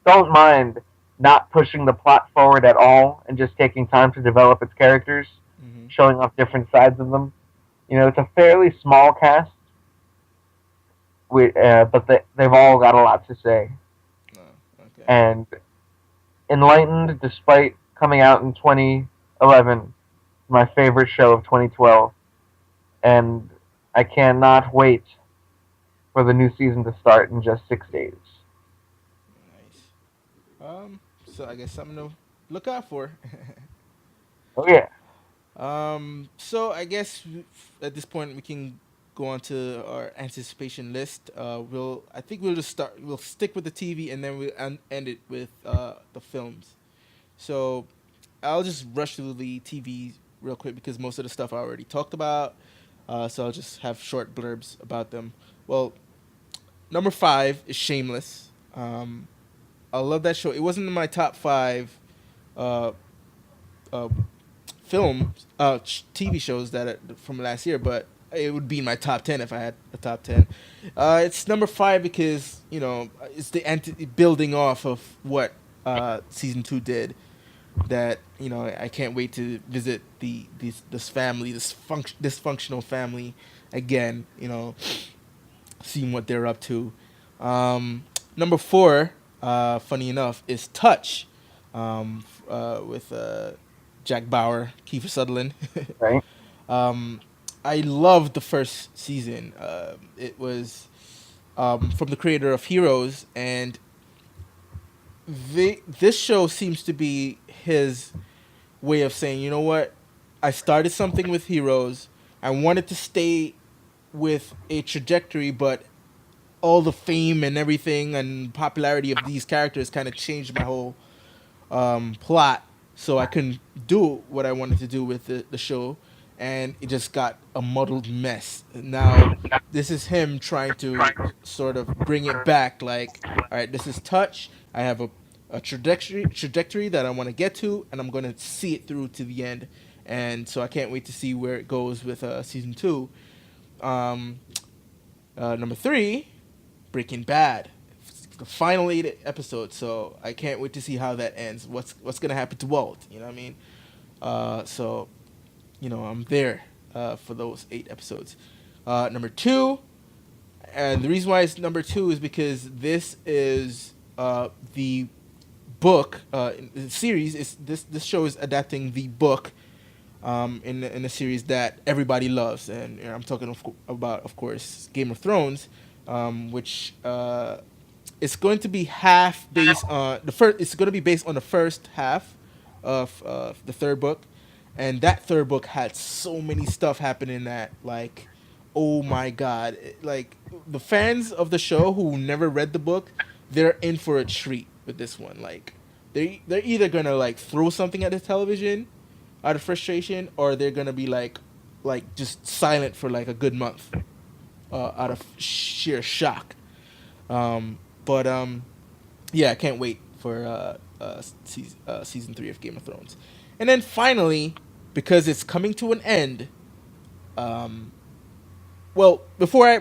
don't mind not pushing the plot forward at all and just taking time to develop its characters, Mm-hmm. showing off different sides of them. You know, it's a fairly small cast, but they've all got a lot to say. Oh, okay. And Enlightened, despite coming out in 2011, my favorite show of 2012, and I cannot wait for the new season to start in just 6 days. Nice. So I guess something to look out for. Oh yeah, So I guess at this point we can go on to our anticipation list. I think we'll just start. We'll stick with the TV and then we'll end it with the films. So I'll just rush through the TV real quick because most of the stuff I already talked about. So I'll just have short blurbs about them. Well, number five is Shameless. I love that show. It wasn't in my top five uh, uh, TV shows that from last year, but it would be in my top 10 if I had a top 10. It's number five because it's the building off of what season two did. That I can't wait to visit this family, dysfunctional family again. Seeing what they're up to. Number four, funny enough, is Touch, with Jack Bauer, Kiefer Sutherland. right. um, I loved the first season. It was from the creator of Heroes, and this show seems to be his way of saying, you know what, I started something with Heroes. I wanted to stay with a trajectory, but all the fame and everything and popularity of these characters kind of changed my whole plot, so I couldn't do what I wanted to do with the show, and it just got a muddled mess. Now, this is him trying to sort of bring it back. Like, all right, this is Touch. I have a trajectory that I want to get to, and I'm going to see it through to the end. And so I can't wait to see where it goes with season two. Um, Number three, Breaking Bad. It's the final eight episodes, so I can't wait to see how that ends. What's gonna happen to Walt? You know what I mean? So I'm there for those eight episodes. Number two, and the reason why it's number two is because this is the book in the series. Is this show is adapting the book in a series that everybody loves, and I'm talking about, of course, Game of Thrones, which it's going to be half based on the first. It's going to be based on the first half of the third book, and that third book had so many stuff happening that, like, oh my god, like the fans of the show who never read the book, they're in for a treat with this one. Like they're either gonna like throw something at the television out of frustration, or they're gonna be like just silent for like a good month out of sheer shock. But yeah, I can't wait for season three of Game of Thrones. And then finally, because it's coming to an end, Um, well, before I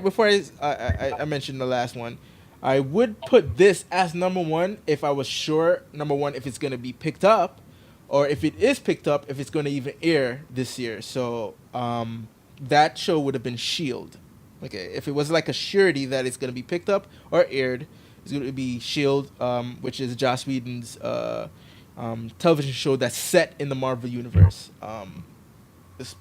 mentioned the last one, I would put this as number one if I was sure, number one, if it's gonna be picked up, or if it is picked up, if it's gonna even air this year. So that show would have been Shield. Okay, if it was like a surety that it's gonna be picked up or aired, it's gonna be Shield, which is Joss Whedon's television show that's set in the Marvel universe. It's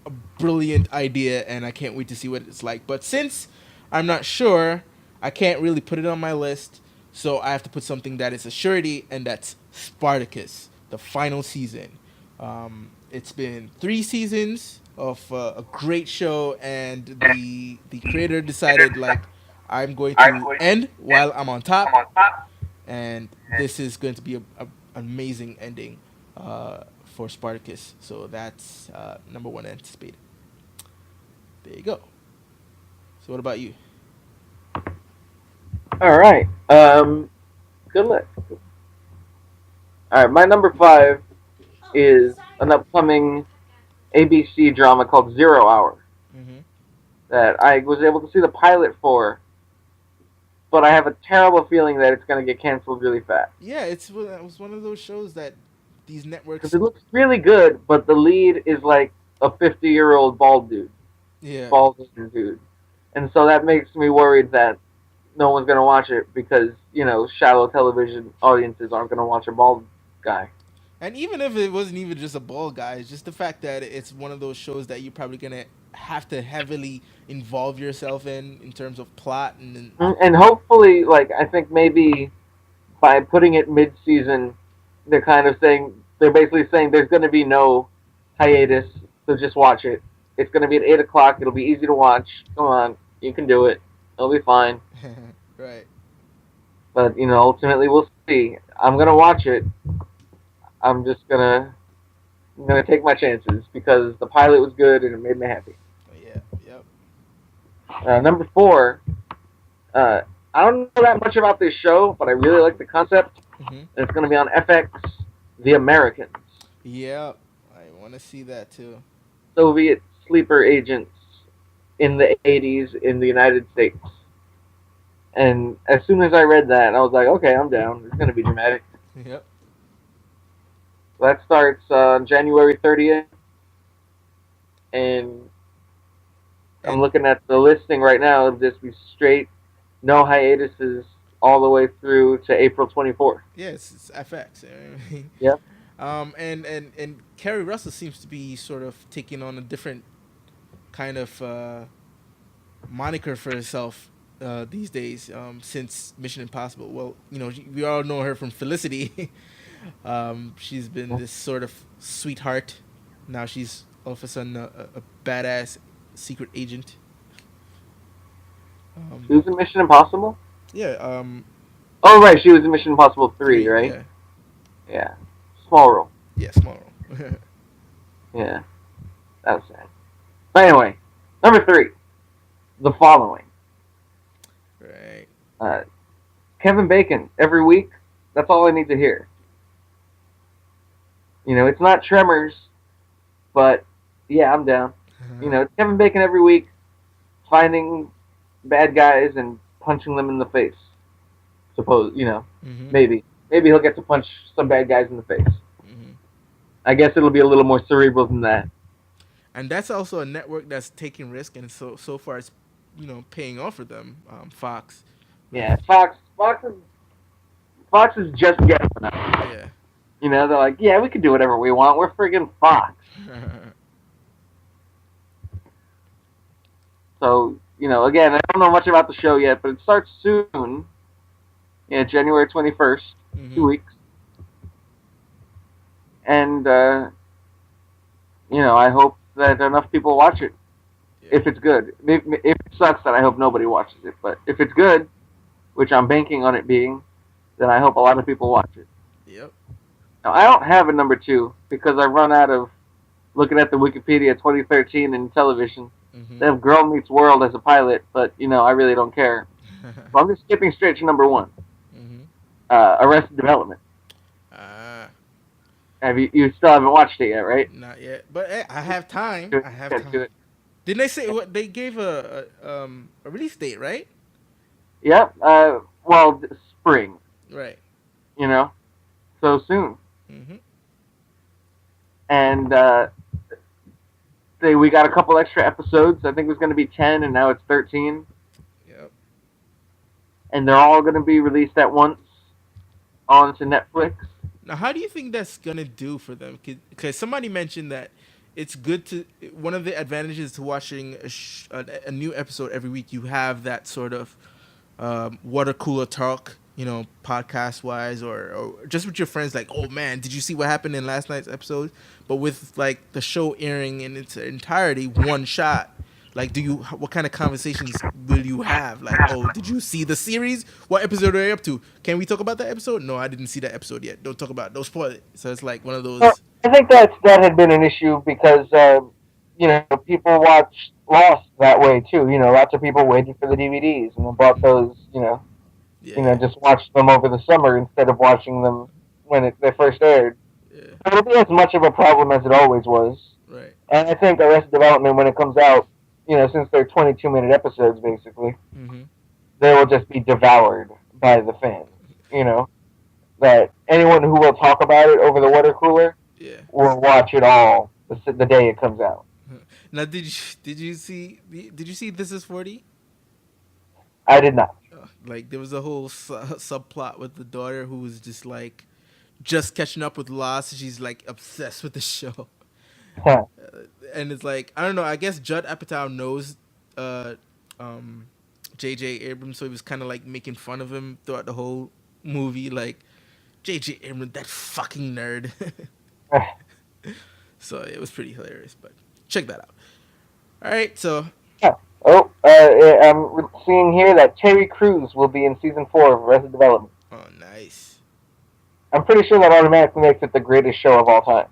a brilliant idea, and I can't wait to see what it's like. But since I'm not sure, I can't really put it on my list. So I have to put something that is a surety, and that's Spartacus, the final season. It's been 3 seasons of a great show, and the creator decided like I'm going to end while I'm on top, and this is going to be an amazing ending for Spartacus. So that's number one anticipated. There you go. So what about you? All right. Good luck. All right. My number five is an upcoming ABC drama called Zero Hour Mm-hmm. that I was able to see the pilot for, but I have a terrible feeling that it's going to get canceled really fast. Yeah, it was one of those shows that these Because networks. it looks really good, but the lead is like a 50-year-old Yeah. bald dude, and so that makes me worried that no one's gonna watch it because shallow television audiences aren't gonna watch a bald guy. And even if it wasn't even just a ball guy, it's just the fact that it's one of those shows that you're probably gonna have to heavily involve yourself in terms of plot And hopefully, like I think maybe by putting it mid-season, they're basically saying there's gonna be no hiatus, so just watch it. It's gonna be at 8 o'clock. It'll be easy to watch. Come on, you can do it. It'll be fine. right. But ultimately we'll see. I'm gonna watch it. I'm just I'm gonna take my chances because the pilot was good and it made me happy. Oh, yeah. Yep. Number four, uh, I don't know that much about this show, but I really like the concept. Mm-hmm. And it's gonna be on FX, The Americans, Yep. I want to see that too. Soviet sleeper agents in the 80s in the United States. And as soon as I read that, I was like, okay, I'm down. It's gonna be dramatic. Yep. That starts on January 30th, and I'm And looking at the listing right now. It'll just be straight, no hiatuses all the way through to April 24th. yeah, it's FX. I mean, Yep. and Carrie Russell seems to be sort of taking on a different kind of moniker for herself these days since Mission Impossible. Well, we all know her from Felicity. She's been this sort of sweetheart. Now she's all of a sudden a badass secret agent. She was in Mission Impossible. Yeah. Oh right, she was in Mission Impossible 3, 3. right? Yeah. Yeah. Small role. Yeah. Small role. Yeah. That was sad. But anyway, number three, the following. right. Uh, Kevin Bacon every week. That's all I need to hear. It's not Tremors, but yeah, I'm down. It's Kevin Bacon every week, finding bad guys and punching them in the face. Suppose Mm-hmm. maybe he'll get to punch some bad guys in the face. Mm-hmm. I guess it'll be a little more cerebral than that. And that's also a network that's taking risk, and so far it's paying off for them. Fox. Yeah, Fox is just getting enough. Yeah. They're like, yeah, we can do whatever we want. We're friggin' Fox. So, again, I don't know much about the show yet, but it starts soon. Yeah, January 21st, mm-hmm. 2 weeks. And, I hope that enough people watch it. Yeah. If it's good. If it sucks, then I hope nobody watches it. But if it's good, which I'm banking on it being, then I hope a lot of people watch it. Yep. Now, I don't have a number two because I run out of looking at the Wikipedia 2013 in television. Mm-hmm. They have Girl Meets World as a pilot, but, I really don't care. So I'm just skipping straight to number one. mm-hmm. Arrested Development. You still haven't watched it yet, right? Not yet, but hey, I have time. Do it. I have Yeah, time. do it. Didn't they say what they gave a release date, right? Yep. Well, spring. Right. You know, so soon. Mm-hmm. And we got a couple extra episodes. I think it was going to be 10, and now it's 13. Yep. And they're all going to be released at once onto Netflix. Now, how do you think that's gonna do for them? Because somebody mentioned that it's good to one of the advantages to watching a new episode every week. You have that sort of water cooler talk, podcast wise, or just with your friends. Like, oh man, did you see what happened in last night's episode? But with like the show airing in its entirety, one shot. Like, what kind of conversations will you have? Like, oh, did you see the series? What episode are you up to? Can we talk about that episode? No, I didn't see that episode yet. Don't talk about it. Don't spoil it. So it's like one of Well, those. I think that had been an issue because people watched Lost that way too. Lots of people waited for the DVDs and bought those. Yeah, Just watched them over the summer instead of watching them when they first aired. yeah, So it'll be as much of a problem as it always was. right. And I think Arrested Development, when it comes out, since they're 22-minute episodes basically, Mm-hmm. they will just be devoured by the fans. You know that anyone who will talk about it over the water cooler Yeah. will watch it all the day it comes out. Now, did you see This Is 40? I did not. Like there was a whole subplot with the daughter who was just like just catching up with Lost. She's like obsessed with the show, Huh. and it's like I don't know. I guess Judd Apatow knows uh, um, J.J. Abrams, so he was kind of like making fun of him throughout the whole movie. Like J.J. Abrams, that fucking nerd. So it was pretty hilarious. But check that out. All right, so Oh, I'm seeing here that Terry Crews will be in season 4 of Arrested Development. nice. I'm pretty sure that automatically makes it the greatest show of all time.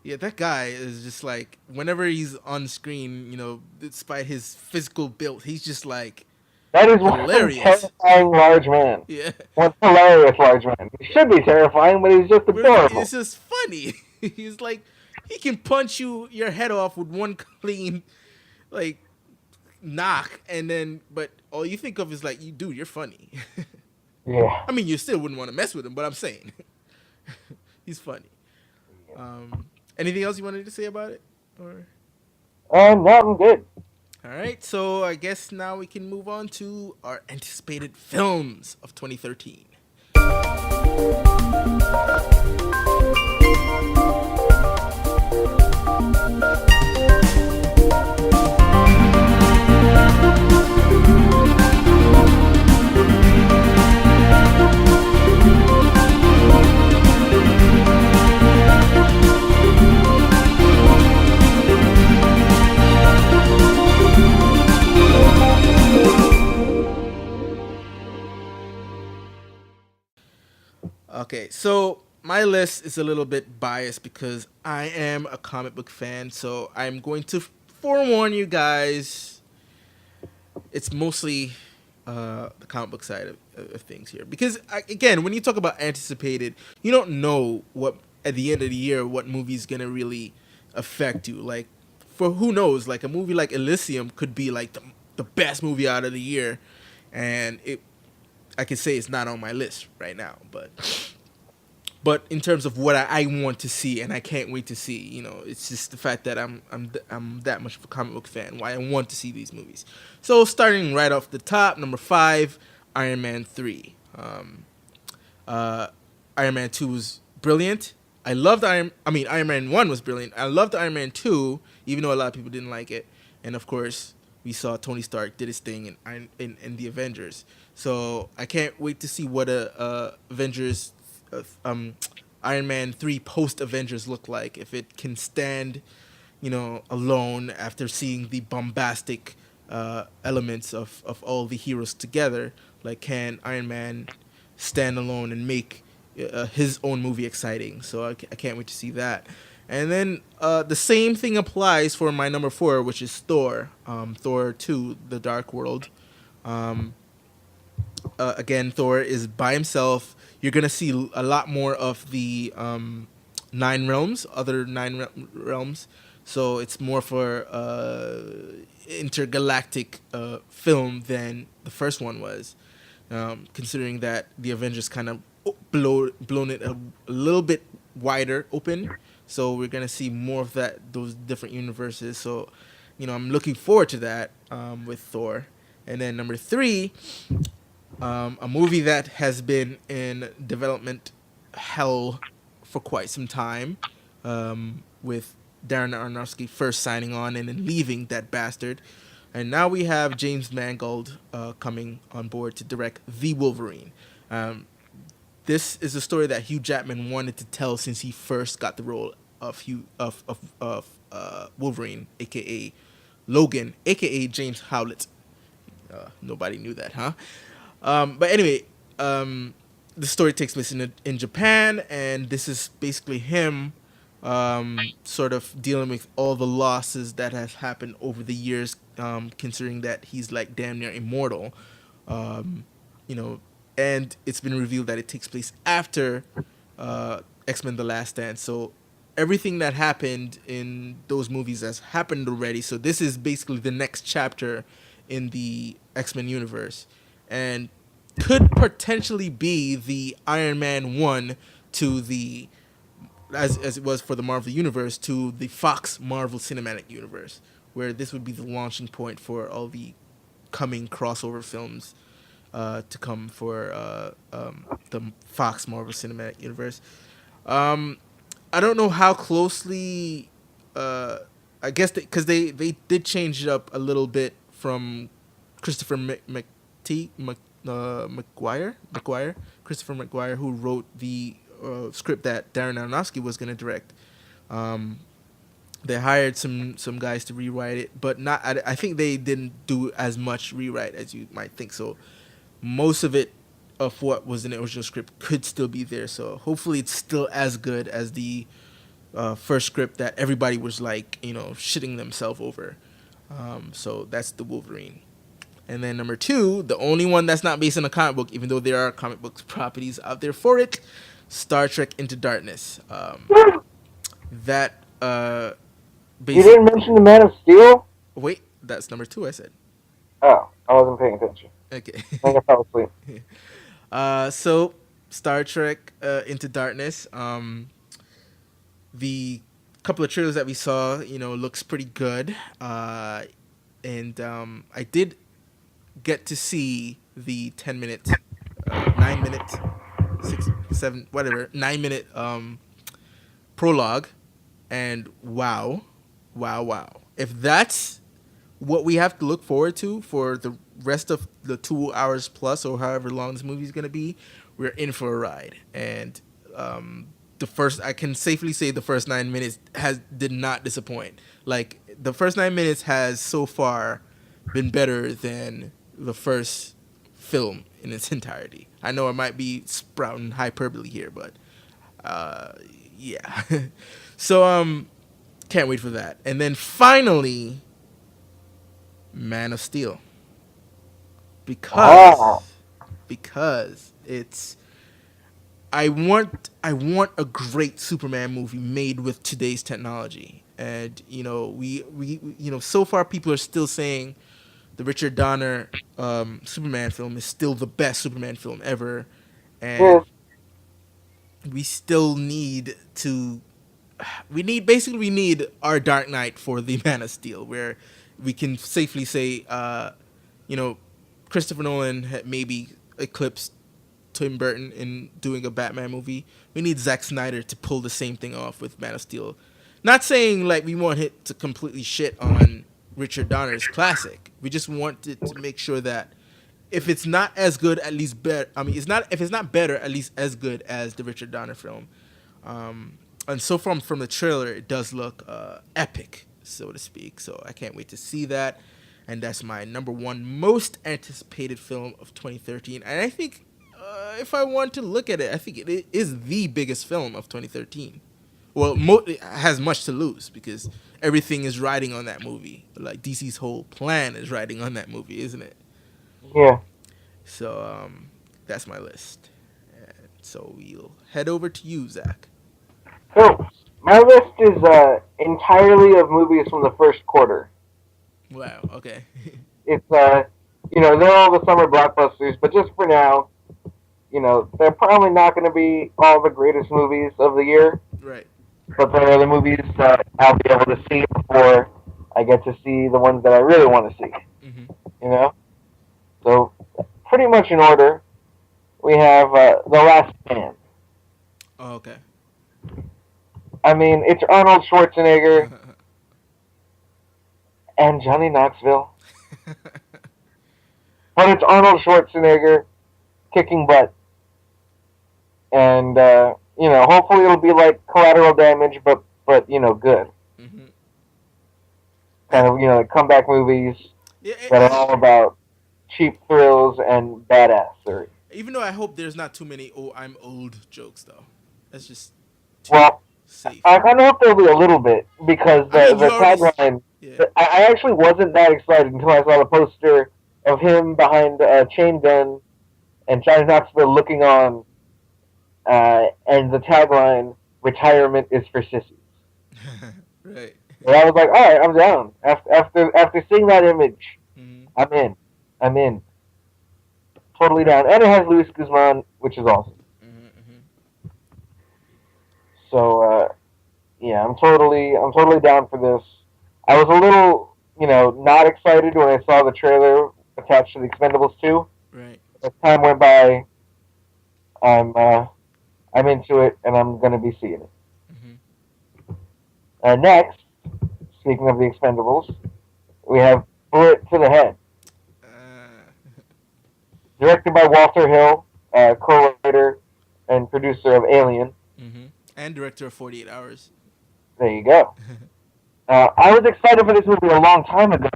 Yeah, that guy is just like whenever he's on screen, despite his physical build, he's just like That is one hilarious. terrifying large man. Yeah, One hilarious large man. He should be terrifying, but he's just but it's adorable. just funny. He's like he can punch your head off with one clean like knock, and then but all you think of is like, you dude, you're funny. Yeah. I mean, you still wouldn't want to mess with him, but I'm saying he's funny. Anything else you wanted to say about it, or? No, I'm good. All right, so I guess now we can move on to our anticipated films of 2013. Okay, so my list is a little bit biased because I am a comic book fan, so I'm going to forewarn you guys. It's mostly the comic book side of things here because again, when you talk about anticipated, you don't know what at the end of the year what movie is gonna really affect you. Like, for who knows, like a movie like Elysium could be like the best movie out of the year, and I can say it's not on my list right now, but in terms of what I want to see and I can't wait to see, it's just the fact that I'm that much of a comic book fan. Why I want to see these movies. So starting right off the top, number 5, Iron Man 3. Iron Man 2 was brilliant. Iron Man 1 was brilliant. I loved Iron Man 2, even though a lot of people didn't like it. And of course, we saw Tony Stark did his thing in the Avengers. So I can't wait to see what Avengers, Iron Man 3 post Avengers look like. If it can stand, alone after seeing the bombastic elements of all the heroes together. Like, can Iron Man stand alone and make his own movie exciting? So I can't wait to see that. And then the same thing applies for my number 4, which is Thor. Thor 2, The Dark World. Again, Thor is by himself. You're going to see a lot more of the other nine realms. So it's more for intergalactic film than the first one was. Considering that the Avengers kind of blown it a little bit wider open, so we're gonna see more of that those different universes. So, I'm looking forward to that with Thor. And then number three, a movie that has been in development hell for quite some time, with Darren Aronofsky first signing on and then leaving that bastard. And now we have James Mangold coming on board to direct The Wolverine. Um, this is a story that Hugh Jackman wanted to tell since he first got the role of Wolverine, aka Logan, aka James Howlett. Nobody knew that, huh? But anyway, the story takes place in Japan, and this is basically him sort of dealing with all the losses that has happened over the years, considering that he's like damn near immortal. Um, you know, and it's been revealed that it takes place after X Men: The Last Stand. So everything that happened in those movies has happened already. So this is basically the next chapter in the X Men universe, and could potentially be the Iron Man 1 to the as it was for the Marvel universe to the Fox Marvel Cinematic Universe, where this would be the launching point for all the coming crossover films to come for the Fox Marvel Cinematic Universe. Um, I don't know how closely. I guess because they did change it up a little bit from Christopher McGuire, Christopher McGuire, who wrote the script that Darren Aronofsky was going to direct. Um, they hired some guys to rewrite it, but not. I think they didn't do as much rewrite as you might think. So most of it of what was in the original script could still be there. So hopefully it's still as good as the first script that everybody was like, shitting themselves over. So that's the Wolverine. And then number two, the only one that's not based on a comic book, even though there are comic books properties out there for it, Star Trek Into Darkness. That You basic. didn't mention the Man of Steel? Wait, that's number two. I said. Oh, I wasn't paying attention. Okay. I think I fell asleep. So Star Trek Into Darkness. The couple of trailers that we saw, looks pretty good. And I did get to see the 10 minute, 9 minute, 6, 7, whatever, 9 minute prologue, and wow, wow, wow. If that's what we have to look forward to for the rest of the 2 hours plus or however long this movie is going to be, we're in for a ride. And I can safely say the first 9 minutes did not disappoint. Like the first 9 minutes has so far been better than the first film in its entirety. I know I might be sprouting hyperbole here, but uh, yeah. So can't wait for that. And then finally, Man of Steel, Oh, because it's I want a great Superman movie made with today's technology. And we so far people are still saying the Richard Donner Superman film is still the best Superman film ever, and yes. we still need to we need our Dark Knight for the Man of Steel, where we can safely say, you know, Christopher Nolan had maybe eclipsed Tim Burton in doing a Batman movie. We need Zack Snyder to pull the same thing off with Man of Steel. Not saying like we want it to completely shit on Richard Donner's classic. We just want it to make sure that if it's not as good, at least better. I mean, it's not if it's not better, at least as good as the Richard Donner film. And so from the trailer, it does look epic, so to speak. So I can't wait to see that. And that's my number one most anticipated film of 2013. And I think if I want to look at it, I think it is the biggest film of 2013. Well, it has much to lose because everything is riding on that movie. Like DC's whole plan is riding on that movie, isn't it? Yeah. So that's my list. And so we'll head over to you, Zach. So My list is entirely of movies from the first quarter. Wow. Okay. It's they're all the summer blockbusters, but just for now, they're probably not going to be all the greatest movies of the year, Right. but they're the movies that I'll be able to see before I get to see the ones that I really want to see. Mhm. You know, so pretty much in order, we have The Last Stand. Oh, okay. I mean, it's Arnold Schwarzenegger and Johnny Knoxville, but it's Arnold Schwarzenegger kicking butt, and hopefully it'll be like Collateral Damage, but good. Mhm. Kind And of comeback movies yeah, that are all about cheap thrills and badassery. even though I hope there's not too many "oh I'm old" jokes though. That's just too Well, safe. I kind of hope there'll be a little bit because I mean, the you already. tagline. Yeah. I actually wasn't that excited until I saw the poster of him behind a chain gun and Johnny Knoxville looking on, and the tagline "Retirement is for sissies." Right. And I was like, all right, I'm down. After seeing that image, Mhm. I'm in. I'm in. Totally down. And it has Luis Guzman, which is awesome. Mhm. Mhm. So yeah, I'm totally down for this. I was a little, not excited when I saw the trailer attached to the Expendables 2. Right. As time went by, I'm uh, I'm into it, and I'm gonna be seeing it. Mhm. Next, speaking of the Expendables, we have Bullet to the Head, Uh, directed by Walter Hill, co-writer and producer of Alien. mhm. And director of 48 Hours. There you go. I was excited for this movie a long time ago,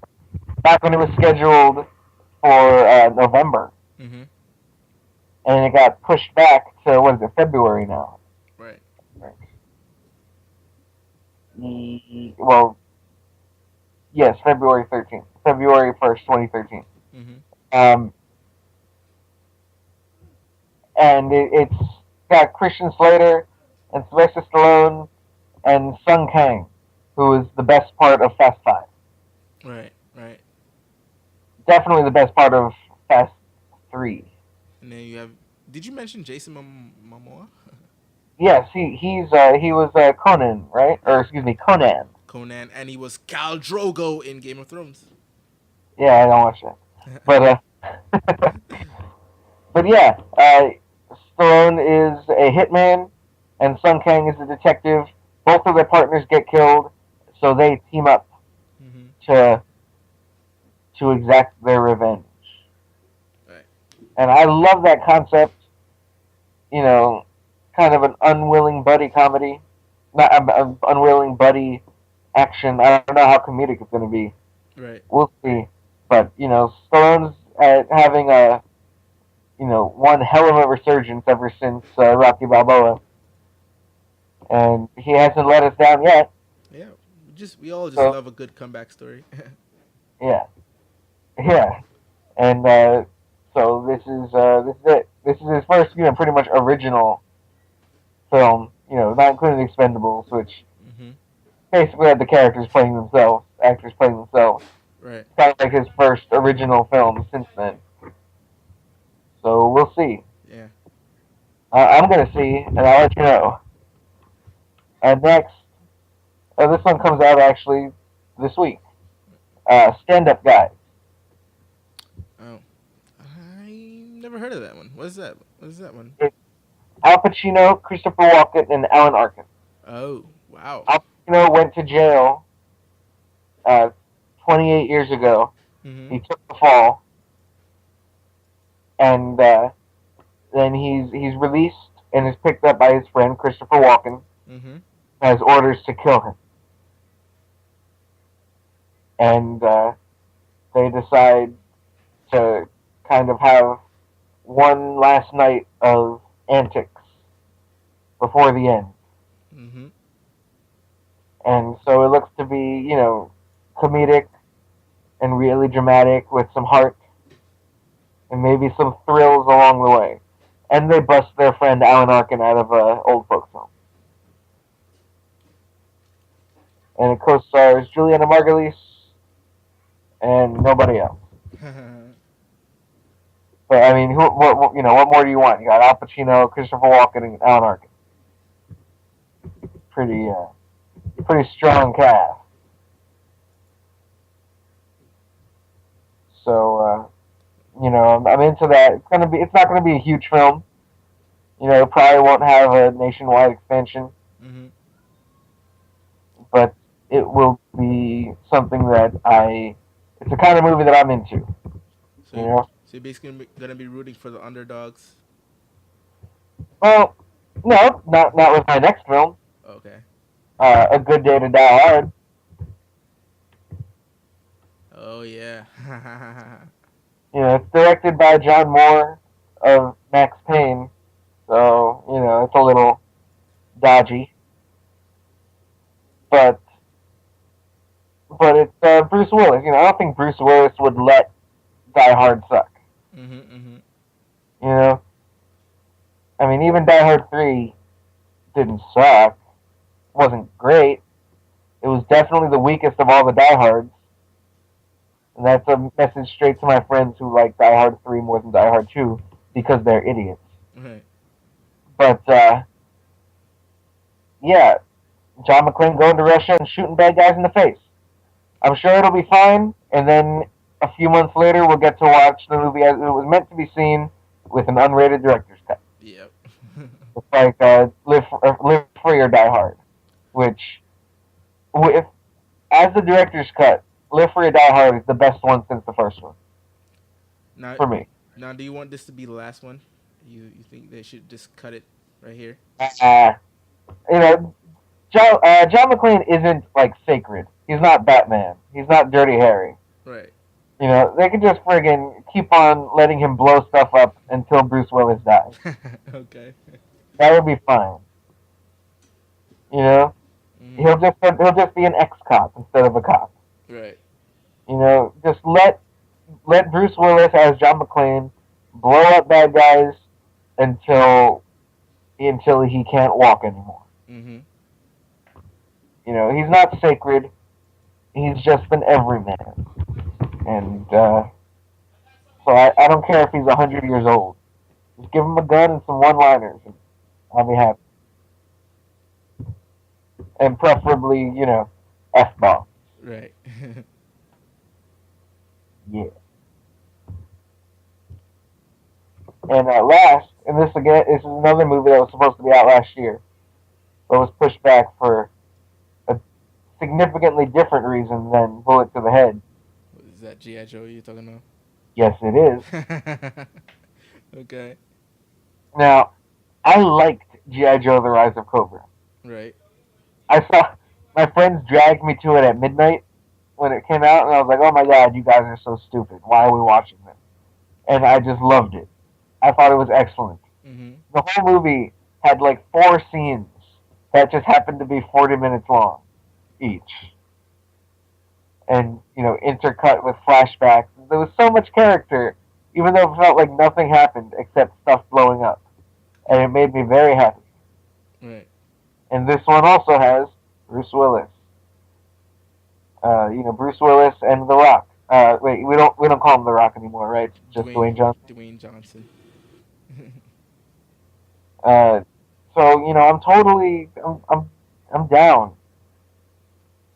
back when it was scheduled for November, Mhm. and it got pushed back to what is it, February now? Right. Right. Well, yes, February 13th, February 1st, 2013. Mhm. Um, and it's got Christian Slater and Sylvester Stallone and Sung Kang, who is the best part of Fast Five. Right. Right. Definitely the best part of Fast Three. And then you have. Did you mention Jason Momoa? Yes, he was Conan, right? Or Yeah. excuse me, Conan. Conan, and he was Khal Drogo in Game of Thrones. Yeah, I don't watch that, but but yeah, Stallone is a hitman, and Sun Kang is a detective. Both of their partners get killed, so they team up Mhm. to exact their revenge. Right. And I love that concept. You know, kind of an unwilling buddy comedy, not unwilling buddy action. I don't know how comedic it's going to be. Right. We'll see. But Stallone's having a one hell of a resurgence ever since Rocky Balboa, and he hasn't let us down yet. Yeah. We all just So love a good comeback story. yeah, yeah, and so this is it. This is his first pretty much original film. Not including the Expendables, which Mhm. basically had the characters playing themselves, actors playing themselves. Right. It's kind of like his first original film since then. So we'll see. Yeah. I'm gonna see, and I'll let you know. And next, this one comes out actually this week. Stand Up Guys. Oh. I never heard of that one. What is that? What is that one? It's Al Pacino, Christopher Walken, and Alan Arkin. Oh. Wow. Al Pacino went to jail uh, 28 years ago. Mhm. He took the fall, and then he's released and is picked up by his friend Christopher Walken. Mhm. Has orders to kill him, and they decide to kind of have one last night of antics before the end. Mhm. And so it looks to be, comedic and really dramatic with some heart and maybe some thrills along the way. And they bust their friend Alan Arkin out of a old folks home. and it co-stars Juliana Margulies and nobody else. But I mean, what more do you want? You got Al Pacino, Christopher Walken, and Alan Arkin. Pretty, pretty strong cast. So, I'm into that. It's not gonna be a huge film. It probably won't have a nationwide expansion, Mm-hmm. but it will be something that it's the kind of movie that I'm into. So, You know. so you're basically gonna be rooting for the underdogs. Well, no, not with my next film. Okay. A Good Day to Die Hard. Oh yeah. It's directed by John Moore of Max Payne, so it's a little dodgy, but it's Bruce Willis. I don't think Bruce Willis would let Die Hard suck. Mm-hmm. Mm-hmm. You know, I mean, even Die Hard 3 didn't suck. Wasn't great. It was definitely the weakest of all the Die Hards. And that's a message straight to my friends who like Die Hard 3 more than Die Hard 2 because they're idiots. Right. But, yeah, John McClane going to Russia and shooting bad guys in the face. I'm sure it'll be fine, and then a few months later we'll get to watch the movie as it was meant to be seen with an unrated director's cut. Yep. It's like Live Free or Die Hard, which, with as the director's cut, Live Free or Die Hard is the best one since the first one Now, for me. now, do you want this to be the last one? You think they should just cut it right here? Uh, you know, John McClane isn't like sacred. He's not Batman. He's not Dirty Harry. Right. They could just friggin' keep on letting him blow stuff up until Bruce Willis dies. Okay. That would be fine. You know, Mm-hmm. he'll just be an ex-cop instead of a cop. Right. Just let Bruce Willis as John McClane blow up bad guys until he can't walk anymore. Mm-hmm. He's not sacred. He's just an everyman. And so I don't care if he's 100 years old. Just give him a gun and some one-liners, and I'll be happy. And preferably, F-bomb. Right. Yeah. And this is another movie that was supposed to be out last year, but was pushed back for a significantly different reason than Bullet to the Head. Is that G.I. Joe you're talking about? Yes, it is. Okay. Now, I liked G.I. Joe: The Rise of Cobra. Right. I saw my friends dragged me to it at midnight when it came out, and I was like, "Oh my god, you guys are so stupid! Why are we watching this?" And I just loved it. I thought it was excellent. Mm-hmm. The whole movie had like 4 scenes that just happened to be 40 minutes long each, and intercut with flashbacks. There was so much character, even though it felt like nothing happened except stuff blowing up, and it made me very happy. Right. And this one also has Bruce Willis. Bruce Willis and The Rock. Wait, we don't call him The Rock anymore, right? Just Dwayne Johnson. Dwayne Johnson. So I'm down.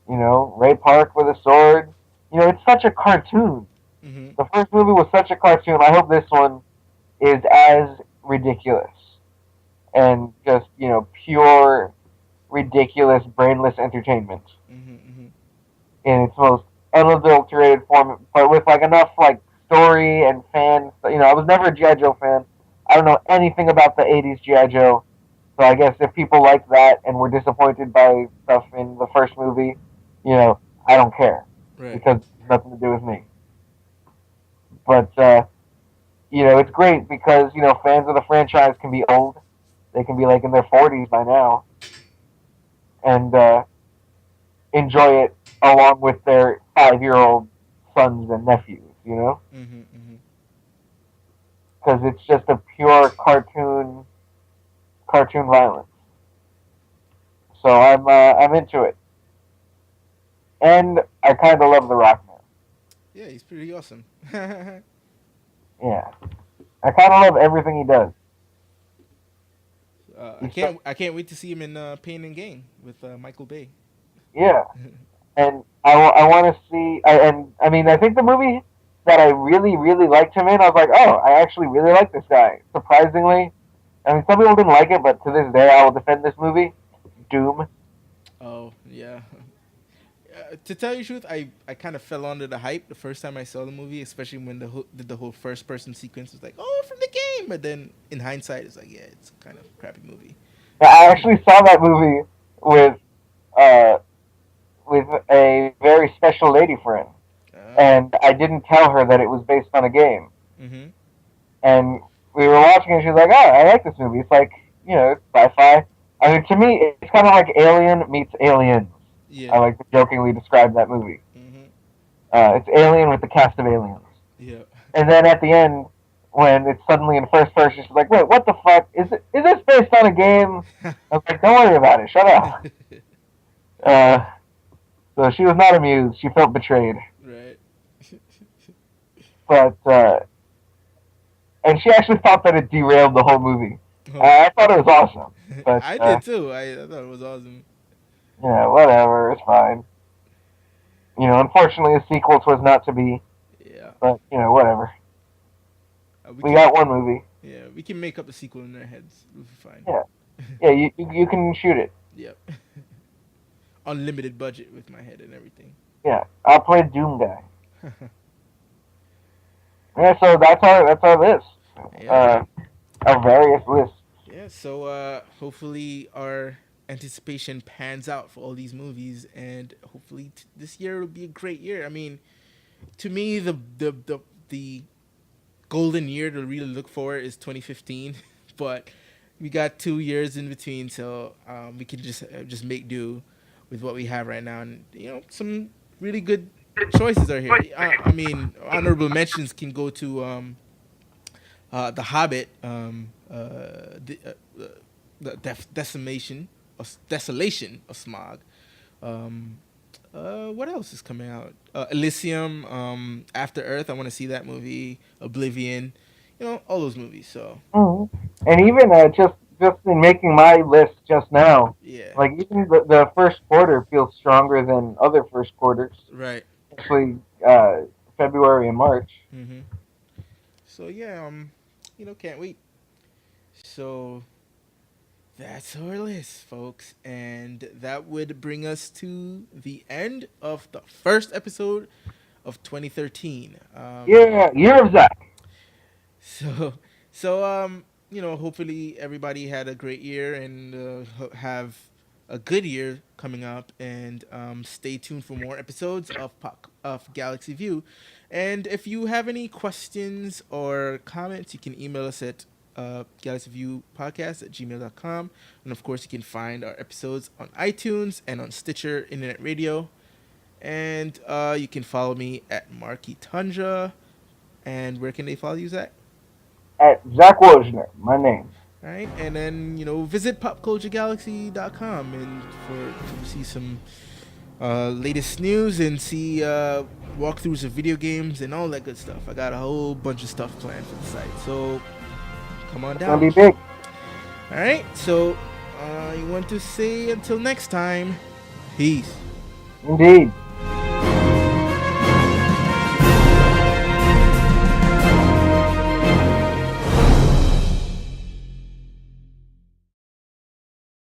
Ray Park with a sword. It's such a cartoon. Mm-hmm. The first movie was such a cartoon. I hope this one is as ridiculous and just pure ridiculous brainless entertainment Mm-hmm. Mm-hmm. in its most unadulterated form, but with like enough like story and fans. I was never a G.I. Joe fan. I don't know anything about the '80s G.I. Joe, so I guess if people like that and were disappointed by stuff in the first movie, I don't care Right. because it's nothing to do with me. But it's great because fans of the franchise can be old. They can be like in their 40s by now, and enjoy it along with their 5-year-old sons and nephews. Mm-hmm. Mm-hmm. Because it's just a pure cartoon violence. So I'm into it. And I kind of love The Rock now. Yeah, he's pretty awesome. Yeah, I kind of love everything he does. I He's so, can't wait to see him in Pain and Gain with Michael Bay. yeah, and I want to see. And I mean, I think the movie that I really really liked him in, I was like, oh, I actually really like this guy. Surprisingly, I mean, some people didn't like it, but to this day, I will defend this movie. Doom. Oh yeah. To tell you the truth, I kind of fell under the hype the first time I saw the movie, especially when did the whole first person sequence was like, oh, from the game. But then in hindsight, it's like, yeah, it's kind of a crappy movie. I actually saw that movie with uh, with a very special lady friend, Oh. and I didn't tell her that it was based on a game. Mm-hmm. And we were watching, and she was like, "Oh, I like this movie. It's like it's sci-fi." I mean, to me, it's kind of like Alien meets Aliens. Yeah. I like to jokingly describe that movie. Mm-hmm. It's Alien with the cast of aliens. Yeah. And then at the end, when it's suddenly in first person, she's like, "Wait, what the fuck? Is this based on a game?" I was like, "Don't worry about it. Shut up." Uh, so she was not amused. She felt betrayed. Right. But and she actually thought that it derailed the whole movie. Oh. I thought it was awesome. But I did too. I thought it was awesome. yeah, whatever. It's fine. Unfortunately, a sequel was not to be. Yeah. But whatever. We We can. got one movie. Yeah, we can make up a sequel in our heads. We'll be fine. Yeah, yeah. You can shoot it. Yep. Unlimited budget with my head and everything. Yeah, I'll play Doom guy. Yeah, so that's our list. Yeah. Uh, our various lists. Yeah. So hopefully our anticipation pans out for all these movies, and hopefully this year will be a great year. I mean, to me, the golden year to really look for is 2015, but we got 2 years in between, so we can just make do with what we have right now, and some really good choices are here. I mean, honorable mentions can go to The Hobbit, the desolation of Smog. Um, what else is coming out? Elysium, After Earth. I want to see that movie. Oblivion, all those movies. So Mm-hmm. And even just in making my list just now, yeah, like even the first quarter feels stronger than other first quarters, right. especially February and March. Mm-hmm. So yeah, can't wait. So that's our list, folks, and that would bring us to the end of the first episode of 2013. Yeah, Year of Zach. So, so hopefully everybody had a great year and have a good year coming up, and stay tuned for more episodes of Galaxy View. And if you have any questions or comments, you can email us at galaxyviewpodcast@gmail.com. And of course, you can find our episodes on iTunes and on Stitcher Internet Radio. And you can follow me at Marky Tundra. And where can they follow you, Zach? At Zak Wojnar, my name. Right, and then visit popculturegalaxy.com and to see some latest news and see walkthroughs of video games and all that good stuff. I got a whole bunch of stuff planned for the site, so come on It's gonna down. be big. All right, so you want to say until next time, peace. Indeed.